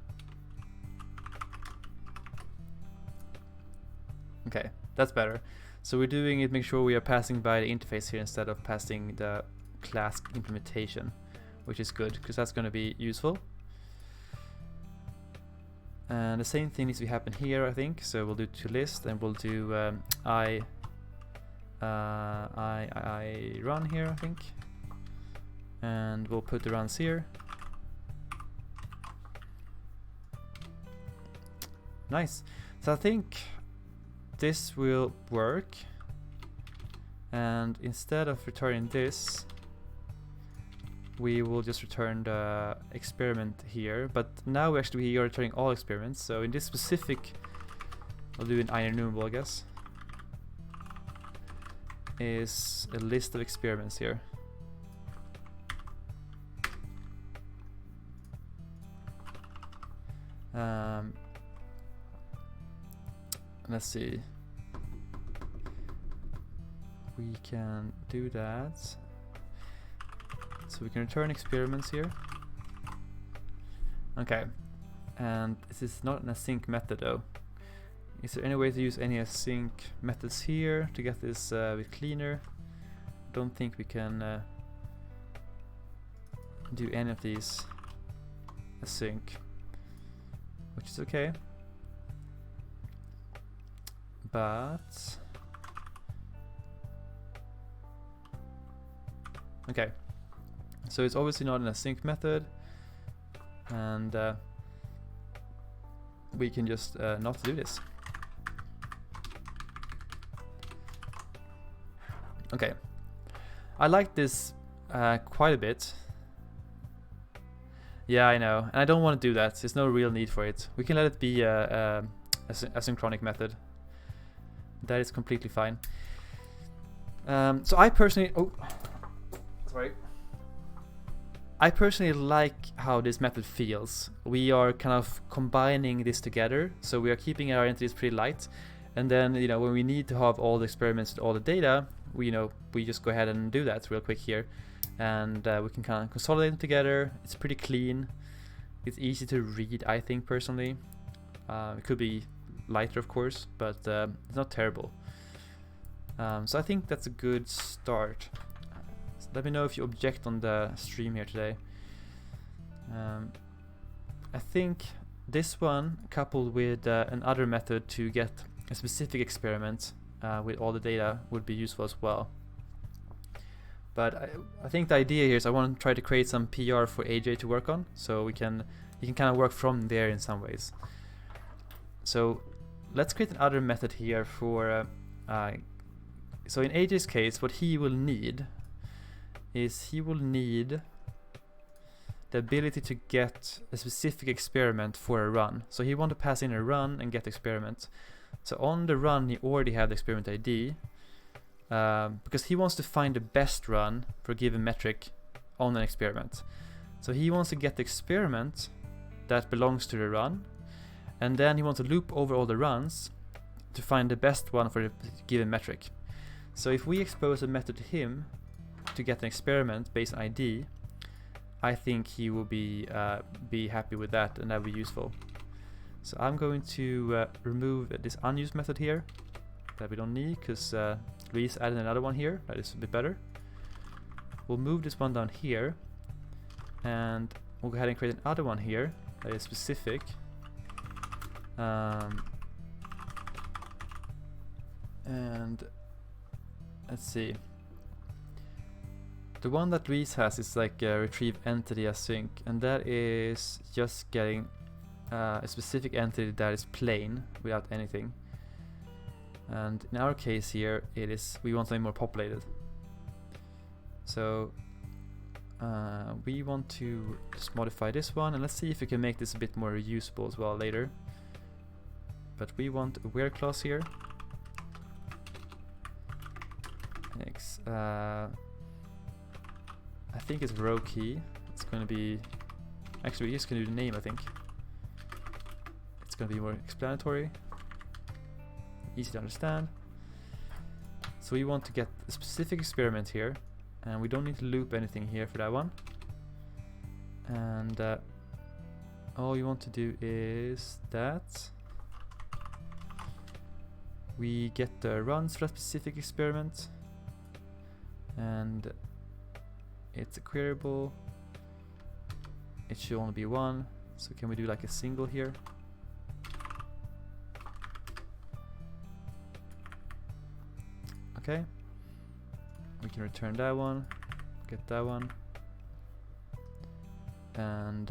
Okay, that's better. So we're doing it, make sure we are passing by the interface here instead of passing the class implementation, which is good because that's going to be useful. And the same thing needs to happen here, I think. So we'll do to list, and we'll do I run here, I think. And we'll put the runs here. Nice. So I think this will work. And instead of returning this, we will just return the experiment here. But now actually we are returning all experiments. So in this specific, I'll do an enumerable, I guess, is a list of experiments here. Let's see. We can do that. So we can return experiments here. Okay. And this is not an async method though. Is there any way to use any async methods here to get this a bit cleaner? Don't think we can do any of these async, which is okay. But okay, so it's obviously not an async method, and we can just not do this. Okay, I like this quite a bit. Yeah, I know, and I don't want to do that. There's no real need for it. We can let it be a asynchronic method. That is completely fine. So I personally, I personally like how this method feels. We are kind of combining this together, so we are keeping our entities pretty light. And then, you know, when we need to have all the experiments and all the data, we just go ahead and do that real quick here, and we can kind of consolidate them together. It's pretty clean. It's easy to read, I think, personally. It could be lighter, of course, but it's not terrible. So I think that's a good start. So let me know if you object on the stream here today. I think this one, coupled with another method to get a specific experiment with all the data, would be useful as well. But I think the idea here is I want to try to create some PR for AJ to work on, so he can kind of work from there in some ways. So let's create another method here for so in AJ's case, what he will need is he will need the ability to get a specific experiment for a run. So he wants to pass in a run and get experiment. So on the run, he already have the experiment ID, because he wants to find the best run for a given metric on an experiment. So he wants to get the experiment that belongs to the run, and then he wants to loop over all the runs to find the best one for the given metric. So if we expose a method to him to get an experiment based on ID, I think he will be happy with that, and that will be useful. So I'm going to remove this unused method here that we don't need, because Luis added another one here that is a bit better. We'll move this one down here, and we'll go ahead and create another one here that is specific. And let's see. The one that Luis has is like a retrieve entity async, and that is just getting a specific entity that is plain without anything. And in our case here, it is we want something more populated. So we want to just modify this one, and let's see if we can make this a bit more usable as well later. But we want a where clause here. Next, I think it's row key. It's going to be, actually we're just going to do the name, I think. It's going to be more explanatory, easy to understand. So we want to get a specific experiment here, and we don't need to loop anything here for that one. And all you want to do is that we get the runs for a specific experiment, and it's a queryable. It should only be one. So can we do like a single here? Okay. We can return that one, get that one, and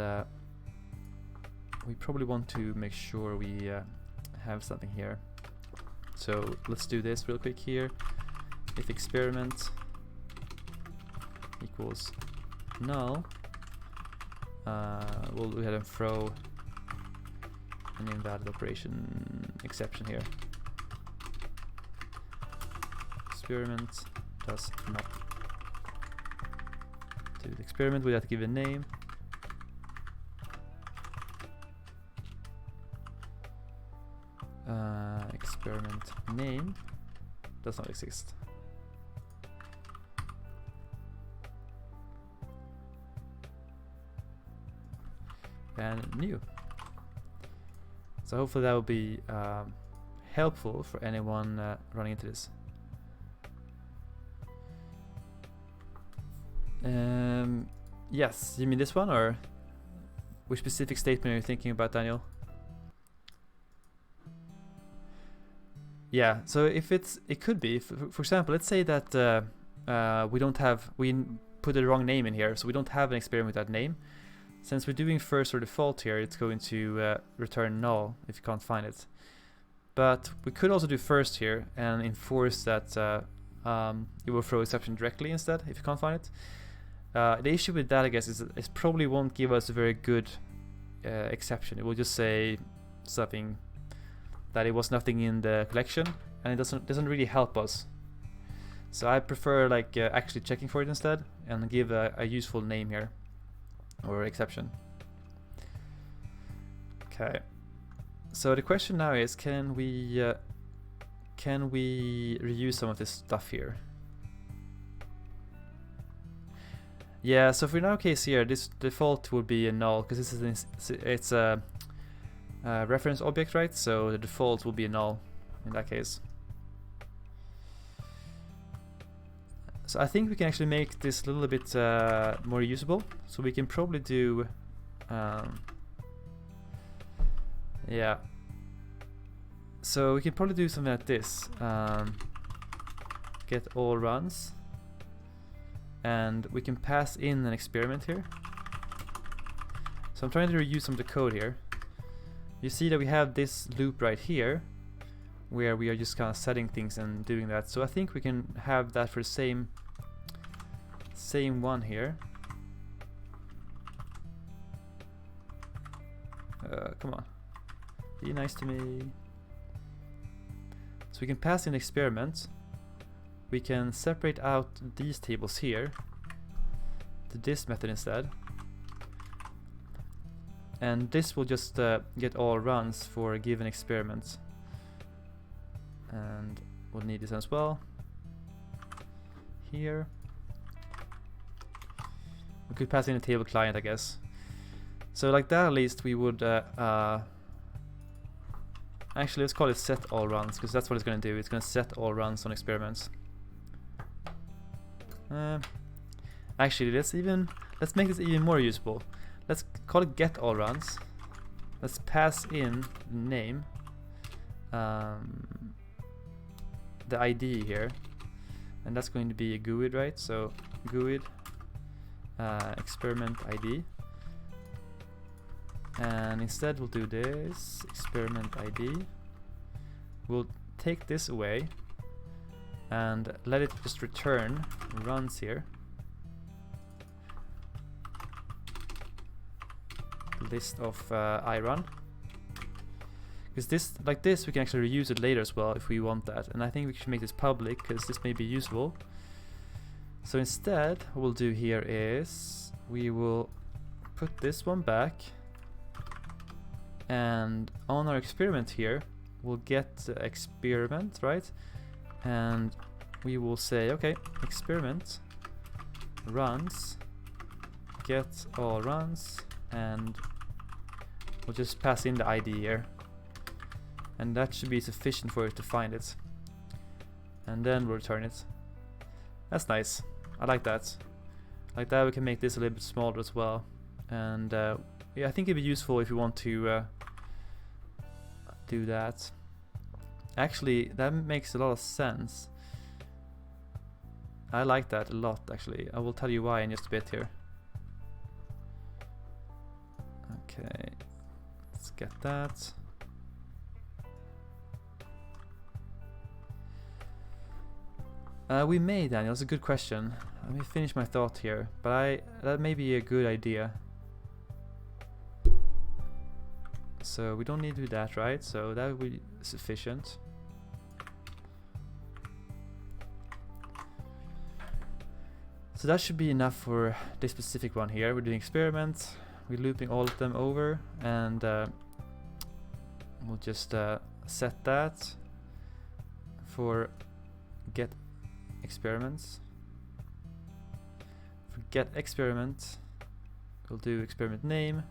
we probably want to make sure we have something here. So let's do this real quick here. If experiment equals null, we'll go ahead and throw an invalid operation exception here. Experiment does not do the experiment. We have to give a name. Experiment name does not exist. And new. So hopefully that will be helpful for anyone running into this. Yes, you mean this one, or which specific statement are you thinking about, Daniel? Yeah, so if it could be, for example, let's say that we put the wrong name in here, so we don't have an experiment with that name. Since we're doing first or default here, it's going to return null if you can't find it. But we could also do first here and enforce that it will throw exception directly instead if you can't find it. The issue with that, I guess, is it probably won't give us a very good exception. It will just say something that it was nothing in the collection, and it doesn't really help us. So I prefer like actually checking for it instead and give a useful name here or exception. Okay. So the question now is, can we reuse some of this stuff here? Yeah. So for in our case here, this default would be a null because this is it's a reference object, right? So the default will be a null in that case. So I think we can actually make this a little bit more usable. So we can probably do, yeah. So we can probably do something like this. Get all runs, and we can pass in an experiment here. So I'm trying to reuse some of the code here. You see that we have this loop right here where we are just kind of setting things and doing that. So I think we can have that for the same one here. Come on, be nice to me. So we can pass in experiment. We can separate out these tables here to this method instead. And this will just get all runs for a given experiment. And we'll need this as well. Here. We could pass in a table client, I guess. So like that, at least we would... actually, let's call it set all runs, because that's what it's going to do. It's going to set all runs on experiments. Actually, let's make this even more usable. Let's call it get all runs. Let's pass in the name, the ID here, and that's going to be a GUID, right? So GUID experiment ID, and instead we'll do this experiment ID. We'll take this away and let it just return runs here. List of iRun, because this, like this, we can actually reuse it later as well if we want that, and I think we should make this public because this may be useful. So instead, what we'll do here is we will put this one back, and on our experiment here we'll get the experiment, right? And we will say, okay, experiment runs, get all runs, and we'll just pass in the ID here, and that should be sufficient for it to find it, and then we'll return it. That's nice. I like that. Like that, we can make this a little bit smaller as well, and yeah, I think it'd be useful if you want to do that. Actually, that makes a lot of sense. I like that a lot, actually. I will tell you why in just a bit here. Okay, let's get that. We may, Daniel. That's a good question. Let me finish my thought here. But that may be a good idea. So we don't need to do that, right? So that would be sufficient. So that should be enough for this specific one here. We're doing experiments. We're looping all of them over, and we'll just set that for get experiments. For get experiment, we'll do experiment name.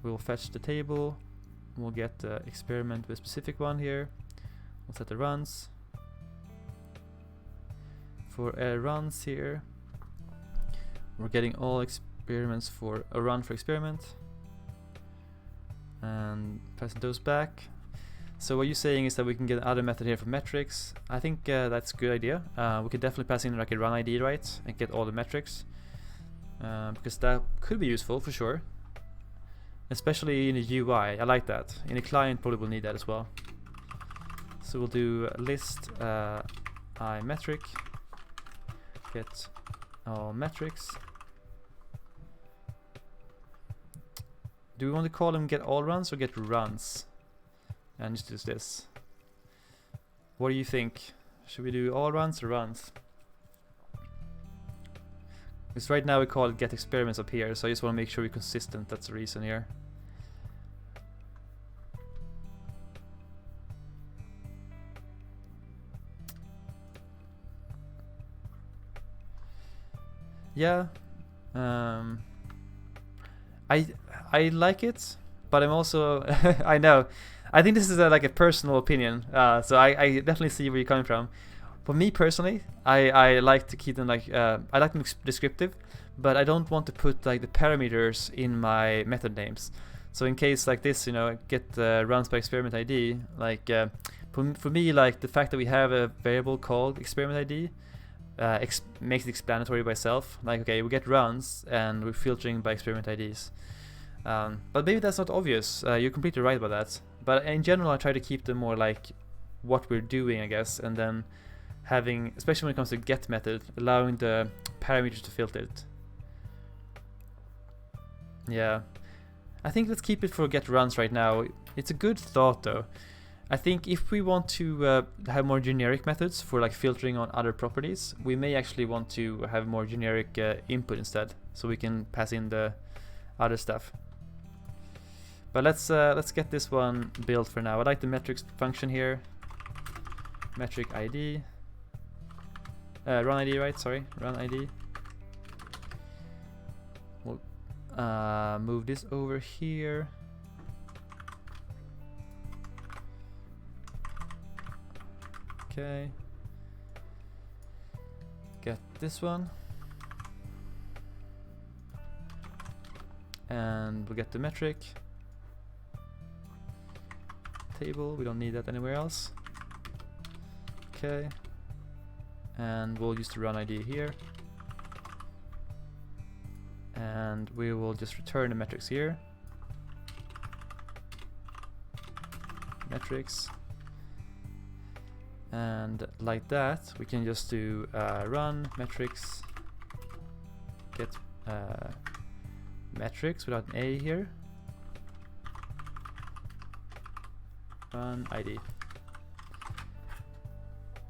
We'll fetch the table. We'll get the experiment with a specific one here. We'll set the runs. For runs here, we're getting all experiments for a run for experiment, and passing those back. So what you're saying is that we can get another method here for metrics. I think that's a good idea. We could definitely pass in like a run ID, right, and get all the metrics, because that could be useful for sure, especially in the UI. I like that. In the client, probably will need that as well. So we'll do list I metric, get all metrics. Do we want to call them get all runs or get runs? And just do this. What do you think? Should we do all runs or runs? Because right now we call it get experiments up here, so I just want to make sure we're consistent. That's the reason here. Yeah, I like it, but I'm also I know. I think this is like a personal opinion, so I definitely see where you're coming from. For me personally, I like to keep them like I like them descriptive, but I don't want to put like the parameters in my method names. So in case like this, you know, get runs by experiment ID. Like for me, like the fact that we have a variable called experiment ID makes it explanatory by itself. Like okay, we get runs and we're filtering by experiment IDs. But maybe that's not obvious. You're completely right about that. But in general, I try to keep them more like what we're doing, I guess, and then having, especially when it comes to get method, allowing the parameters to filter it. Yeah, I think let's keep it for get runs right now. It's a good thought though. I think if we want to have more generic methods for like filtering on other properties, we may actually want to have more generic input instead, so we can pass in the other stuff. But let's get this one built for now. I like the metrics function here. Metric ID. Run ID, right? Sorry, run ID. We'll move this over here. Okay. Get this one. And we'll get the metric table. We don't need that anywhere else. Okay. And we'll use the run ID here. And we will just return the metrics here. Metrics. And like that, we can just do run metrics, get metrics without an A here. Run ID.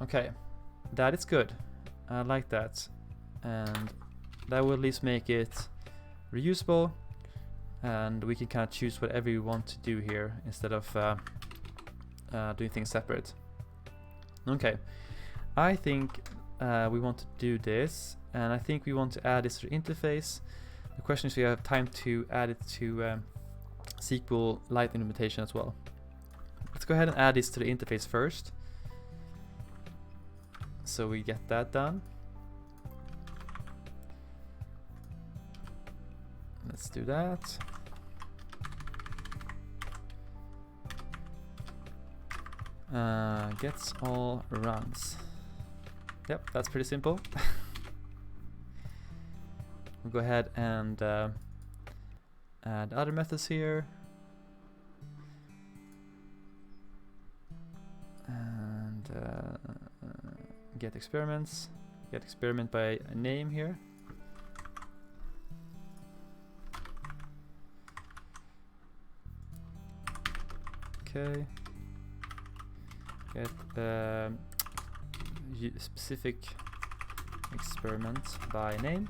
Okay, that is good. I like that, and that will at least make it reusable, and we can kind of choose whatever we want to do here instead of doing things separate. Okay, I think we want to do this, and I think we want to add this to the interface. The question is if we have time to add it to SQLite implementation as well. Let's go ahead and add this to the interface first, so we get that done. Let's do that. Gets all runs. Yep, that's pretty simple. We'll go ahead and add other methods here. And get experiments. Get experiment by a name here. Okay. Get specific experiment by name.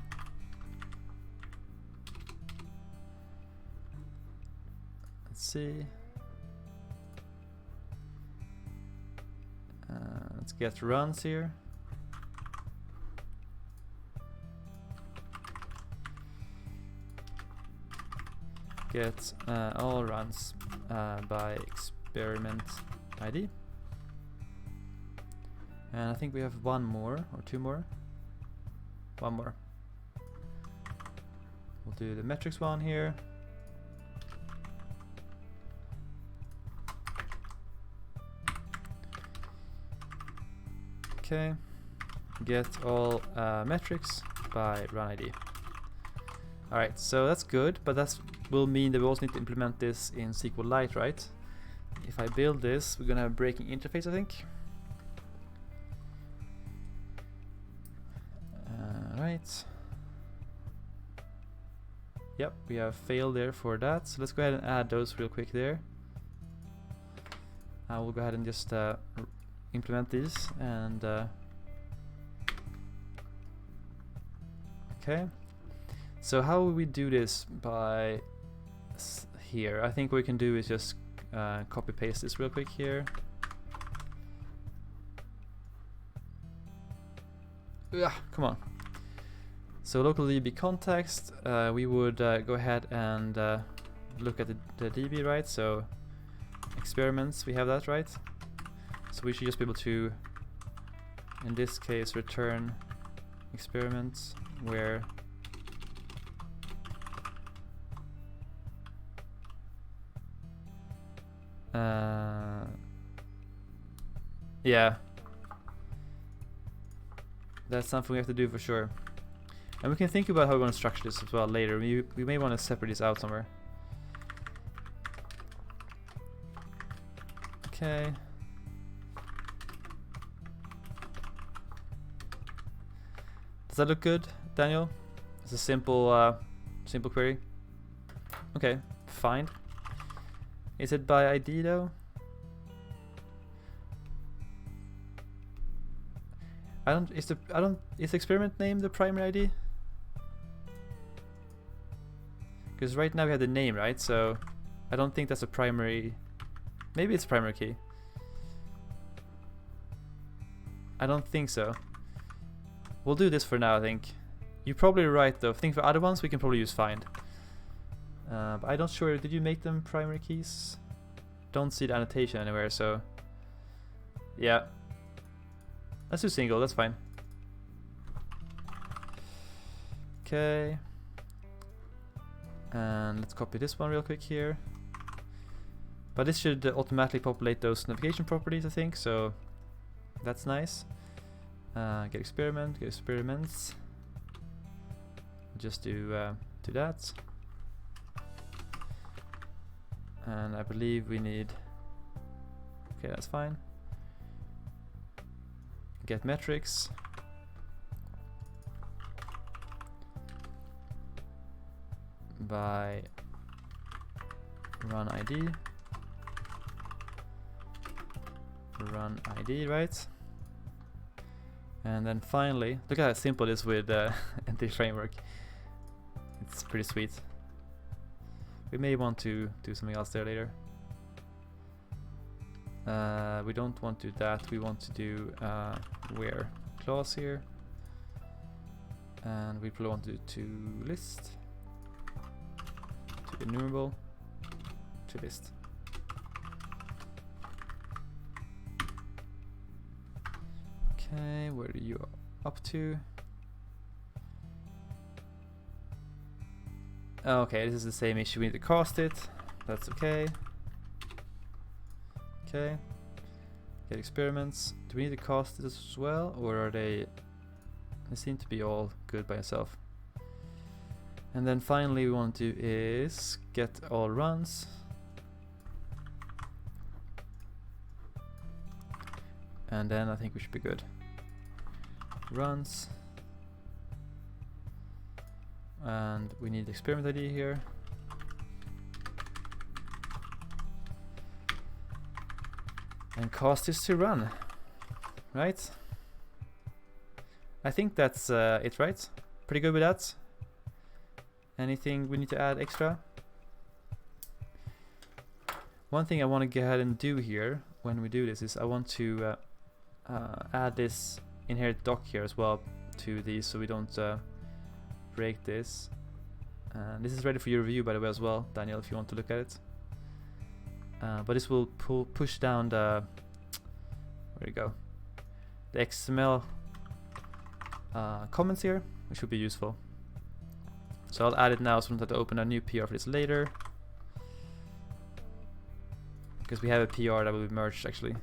Let's see. Let's get runs here. Get all runs by experiment ID. And I think we have one more or two more. One more. We'll do the metrics one here. Okay. Get all metrics by run ID. Alright, so that's good, but that will mean that we also need to implement this in SQLite, right? If I build this, we're gonna have a breaking interface, I think. Right. Yep, we have failed there for that. So let's go ahead and add those real quick there. I will go ahead and just implement these and okay. So how will we do this by here? I think what we can do is just copy paste this real quick here. Ugh, come on. So local DB context, we would go ahead and look at the DB, right? So experiments, we have that, right? So we should just be able to, in this case, return experiments where yeah, that's something we have to do for sure. And we can think about how we want to structure this as well later. We may want to separate this out somewhere. Okay. Does that look good, Daniel? It's a simple simple query. Okay, fine. Is it by ID though? Is the experiment name the primary ID? Because right now we have the name, right? So I don't think that's a primary. Maybe it's a primary key. I don't think so. We'll do this for now, I think. You're probably right though. I think for other ones we can probably use find. But I'm not sure. Did you make them primary keys? Don't see the annotation anywhere, so yeah. Let's do single, that's fine. Okay. And let's copy this one real quick here. But this should automatically populate those navigation properties, I think, so that's nice. Get experiment, get experiments. Just do that. And I believe we need, okay, that's fine. Get metrics. By run ID. Run ID, right? And then finally, look at how simple it is with NT framework. It's pretty sweet. We may want to do something else there later. We don't want to do that. We want to do where clause here, and we probably want to do to list, to enumerable, to list. Okay, where are you up to? Okay, this is the same issue. We need to cast it. That's okay. Okay. Get experiments. Do we need to cast this as well, or are they seem to be all good by itself? And then finally we want to do is get all runs. And then I think we should be good. Runs. And we need experiment ID here. And cast this to run. Right? I think that's it, right? Pretty good with that. Anything we need to add extra? One thing I want to go ahead and do here when we do this is I want to add this inherit doc here as well to these, so we don't break this. This is ready for your review, by the way, as well, Daniel, if you want to look at it. But this will push down the where you go, the XML comments here, which would be useful. So I'll add it now, so I don't have to open a new PR for this later, because we have a PR that will be merged actually.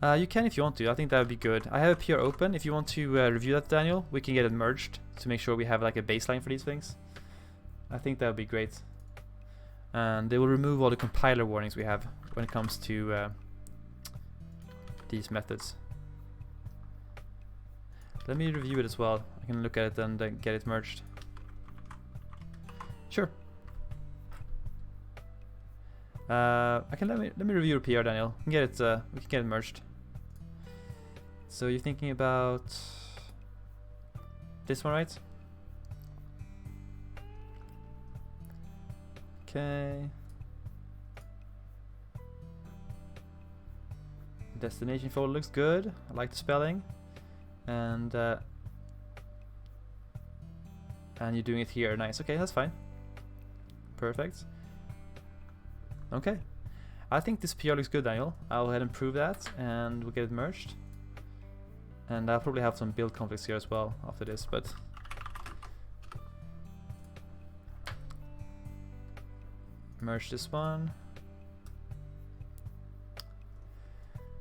You can if you want to. I think that would be good. I have a PR open. If you want to review that, Daniel, we can get it merged to make sure we have like a baseline for these things. I think that would be great. And they will remove all the compiler warnings we have when it comes to these methods. Let me review it as well. I can look at it and get it merged. Sure. I can let me review your PR, Daniel. We can get it. We can get it merged. So you're thinking about this one, right? Okay. Destination folder looks good. I like the spelling. And you're doing it here. Nice. Okay, that's fine. Perfect. Okay. I think this PR looks good, Daniel. I'll go ahead and prove that, and we'll get it merged. And I'll probably have some build conflicts here as well after this, but merge this one.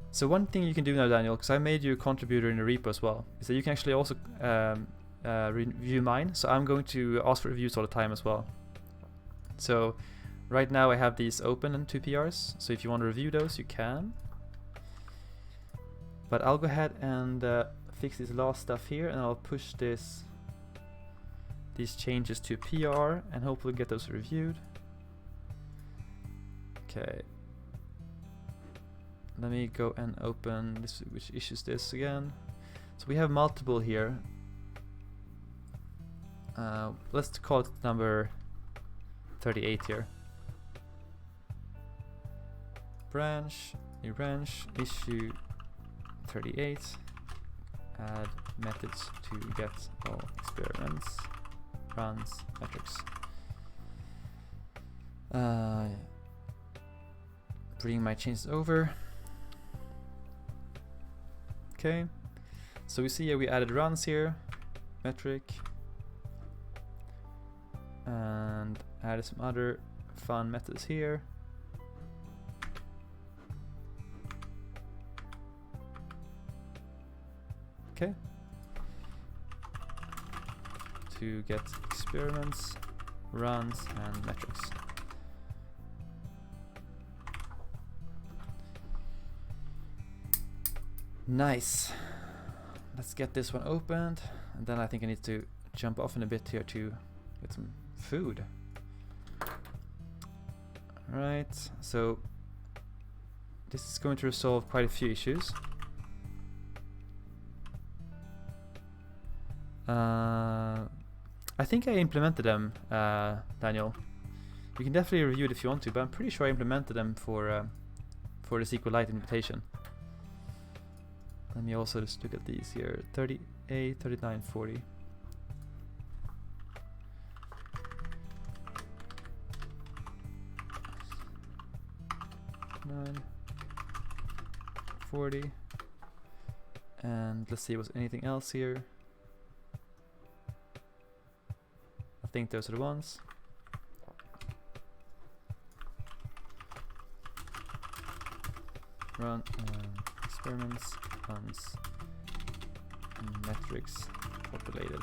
So one thing you can do now, Daniel, because I made you a contributor in the repo as well, is that you can actually also review mine. So I'm going to ask for reviews all the time as well. So right now I have these open in 2 PRs, so if you want to review those, you can. But I'll go ahead and fix this last stuff here, and I'll push these changes to PR and hopefully get those reviewed. Okay. Let me go and open this, which issues this again. So we have multiple here. Let's call it number 38 here. Branch, new branch, issue 38. Add methods to get all experiments, runs, metrics. Bring my changes over. Okay, so we see here we added runs here, metric, and added some other fun methods here. Okay, to get experiments, runs, and metrics. Nice. Let's get this one opened, and then I think I need to jump off in a bit here to get some food. Alright, so this is going to resolve quite a few issues. I think I implemented them, Daniel. You can definitely review it if you want to, but I'm pretty sure I implemented them for the SQLite invitation. Let me also just look at these here. 38, 39, 40. Nine, 40. And let's see, was anything else here? I think those are the ones. run experiments runs metrics populated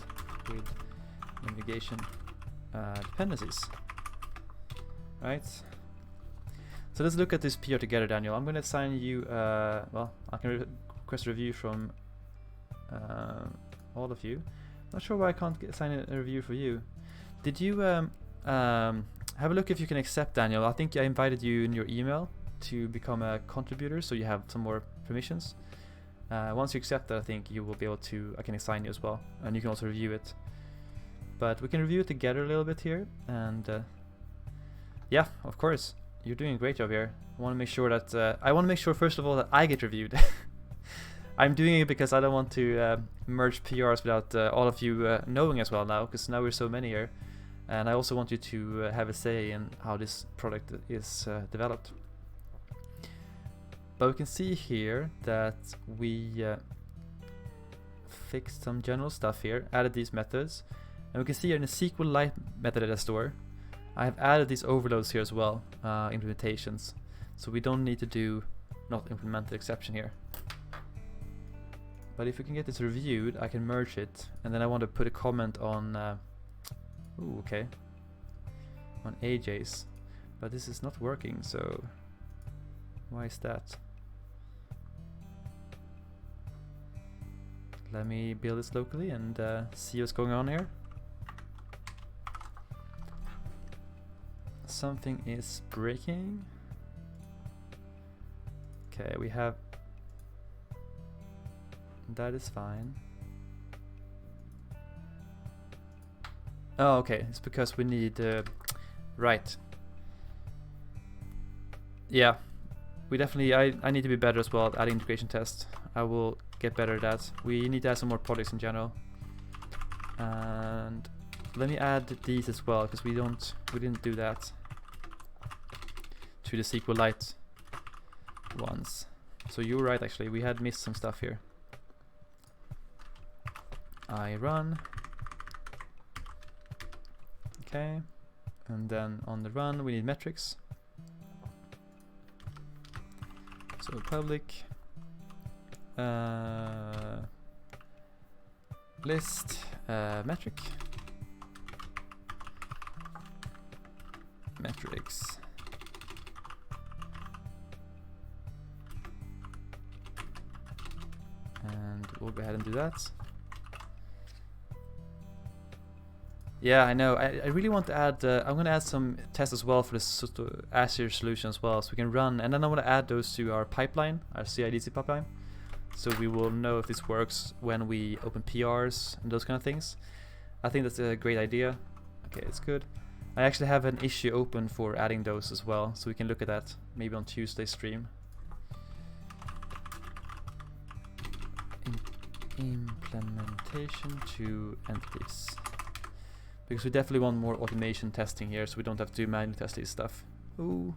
with navigation dependencies. Right. So let's look at this PR together, Daniel. I'm going to assign you. Well, I can request a review from all of you. Not sure why I can't assign a review for you. Did you have a look if you can accept, Daniel? I think I invited you in your email to become a contributor, so you have some more permissions. Once you accept that, I think you will be able to. I can assign you as well, and you can also review it. But we can review it together a little bit here, and yeah, of course, you're doing a great job here. I want to make sure that I want to make sure first of all that I get reviewed. I'm doing it because I don't want to merge PRs without all of you knowing as well now, because now we're so many here, and I also want you to have a say in how this product is developed. But we can see here that we fixed some general stuff here, added these methods, and we can see here in the SQLite metadata store, I have added these overloads here as well, implementations. So we don't need to do not implemented exception here. But if we can get this reviewed, I can merge it, and then I want to put a comment on, ooh, okay, on AJ's. But this is not working, so why is that? Let me build this locally and see what's going on here. Something is breaking. Okay, we have. That is fine. Oh, okay. It's because we need. Right. Yeah. We definitely. I need to be better as well at adding integration tests. I will get better at that. We need to add some more projects in general. And let me add these as well, because we didn't do that to the SQLite ones. So you're right, actually, we had missed some stuff here. I run. Okay, and then on the run we need metrics. So public list metric metrics and we'll go ahead and do that. Yeah, I know. I really want to add. I'm going to add some tests as well for this Azure solution as well, so we can run. And then I want to add those to our pipeline, our CI/CD pipeline, so we will know if this works when we open PRs and those kind of things. I think that's a great idea. Okay, it's good. I actually have an issue open for adding those as well, so we can look at that maybe on Tuesday's stream. Implementation to entities. Because we definitely want more automation testing here, so we don't have to manually test this stuff. Ooh.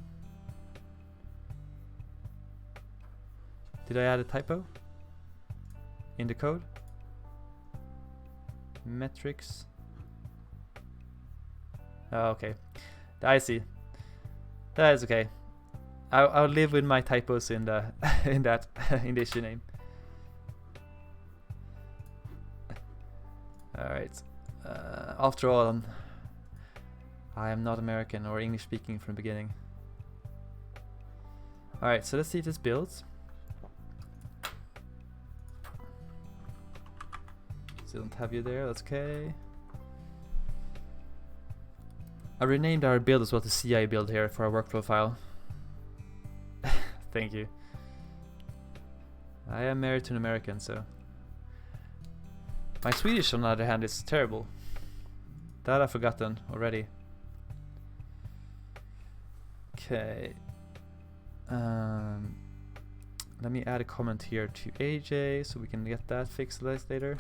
Did I add a typo in the code? Metrics. Oh, okay. I see. That is okay. I'll live with my typos in the in that in the issue name. All right. After all, I am not American or English speaking from the beginning. Alright, so let's see if this builds. Still don't have you there, that's okay. I renamed our build as well to CI build here for our workflow file. Thank you. I am married to an American, so. My Swedish, on the other hand, is terrible. That I've forgotten already. Okay. Let me add a comment here to AJ so we can get that fixed later.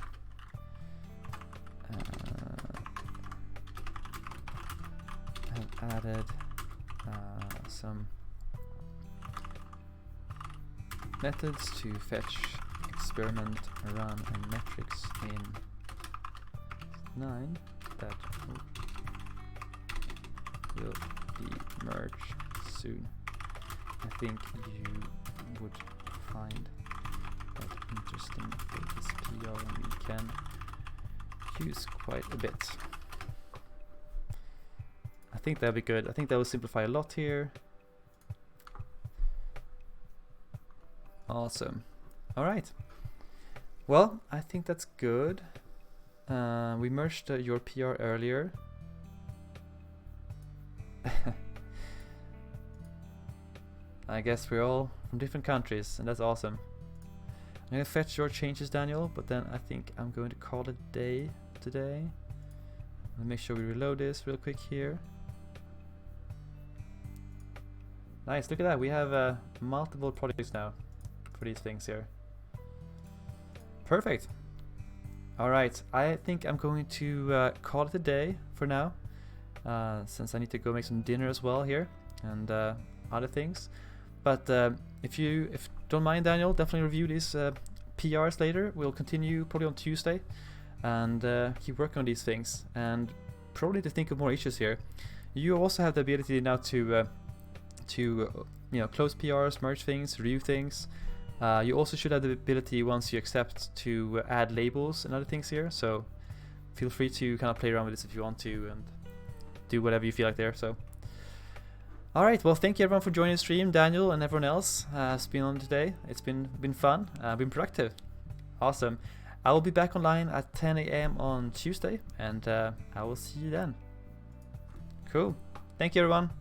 I've added some methods to fetch, experiment, run, and metrics in 9 that will be merged soon. I think you would find that interesting with this PR, and we can use quite a bit. I think that'll be good. I think that will simplify a lot here. Awesome. All right. Well, I think that's good. We merged your PR earlier. I guess we're all from different countries, and that's awesome. I'm gonna fetch your changes, Daniel, but then I think I'm going to call it a day today. Let me make sure we reload this real quick here. Nice, look at that. We have multiple projects now for these things here. Perfect. All right, I think I'm going to call it a day for now, since I need to go make some dinner as well here and other things. But if you don't mind, Daniel, definitely review these PRs later. We'll continue probably on Tuesday and keep working on these things, and probably to think of more issues here. You also have the ability now to close PRs, merge things, review things. You also should have the ability, once you accept, to add labels and other things here. So feel free to kind of play around with this if you want to and do whatever you feel like there. So. Alright, well, thank you everyone for joining the stream. Daniel and everyone else has been on today. It's been fun, been productive. Awesome. I will be back online at 10 AM on Tuesday, and I will see you then. Cool. Thank you everyone.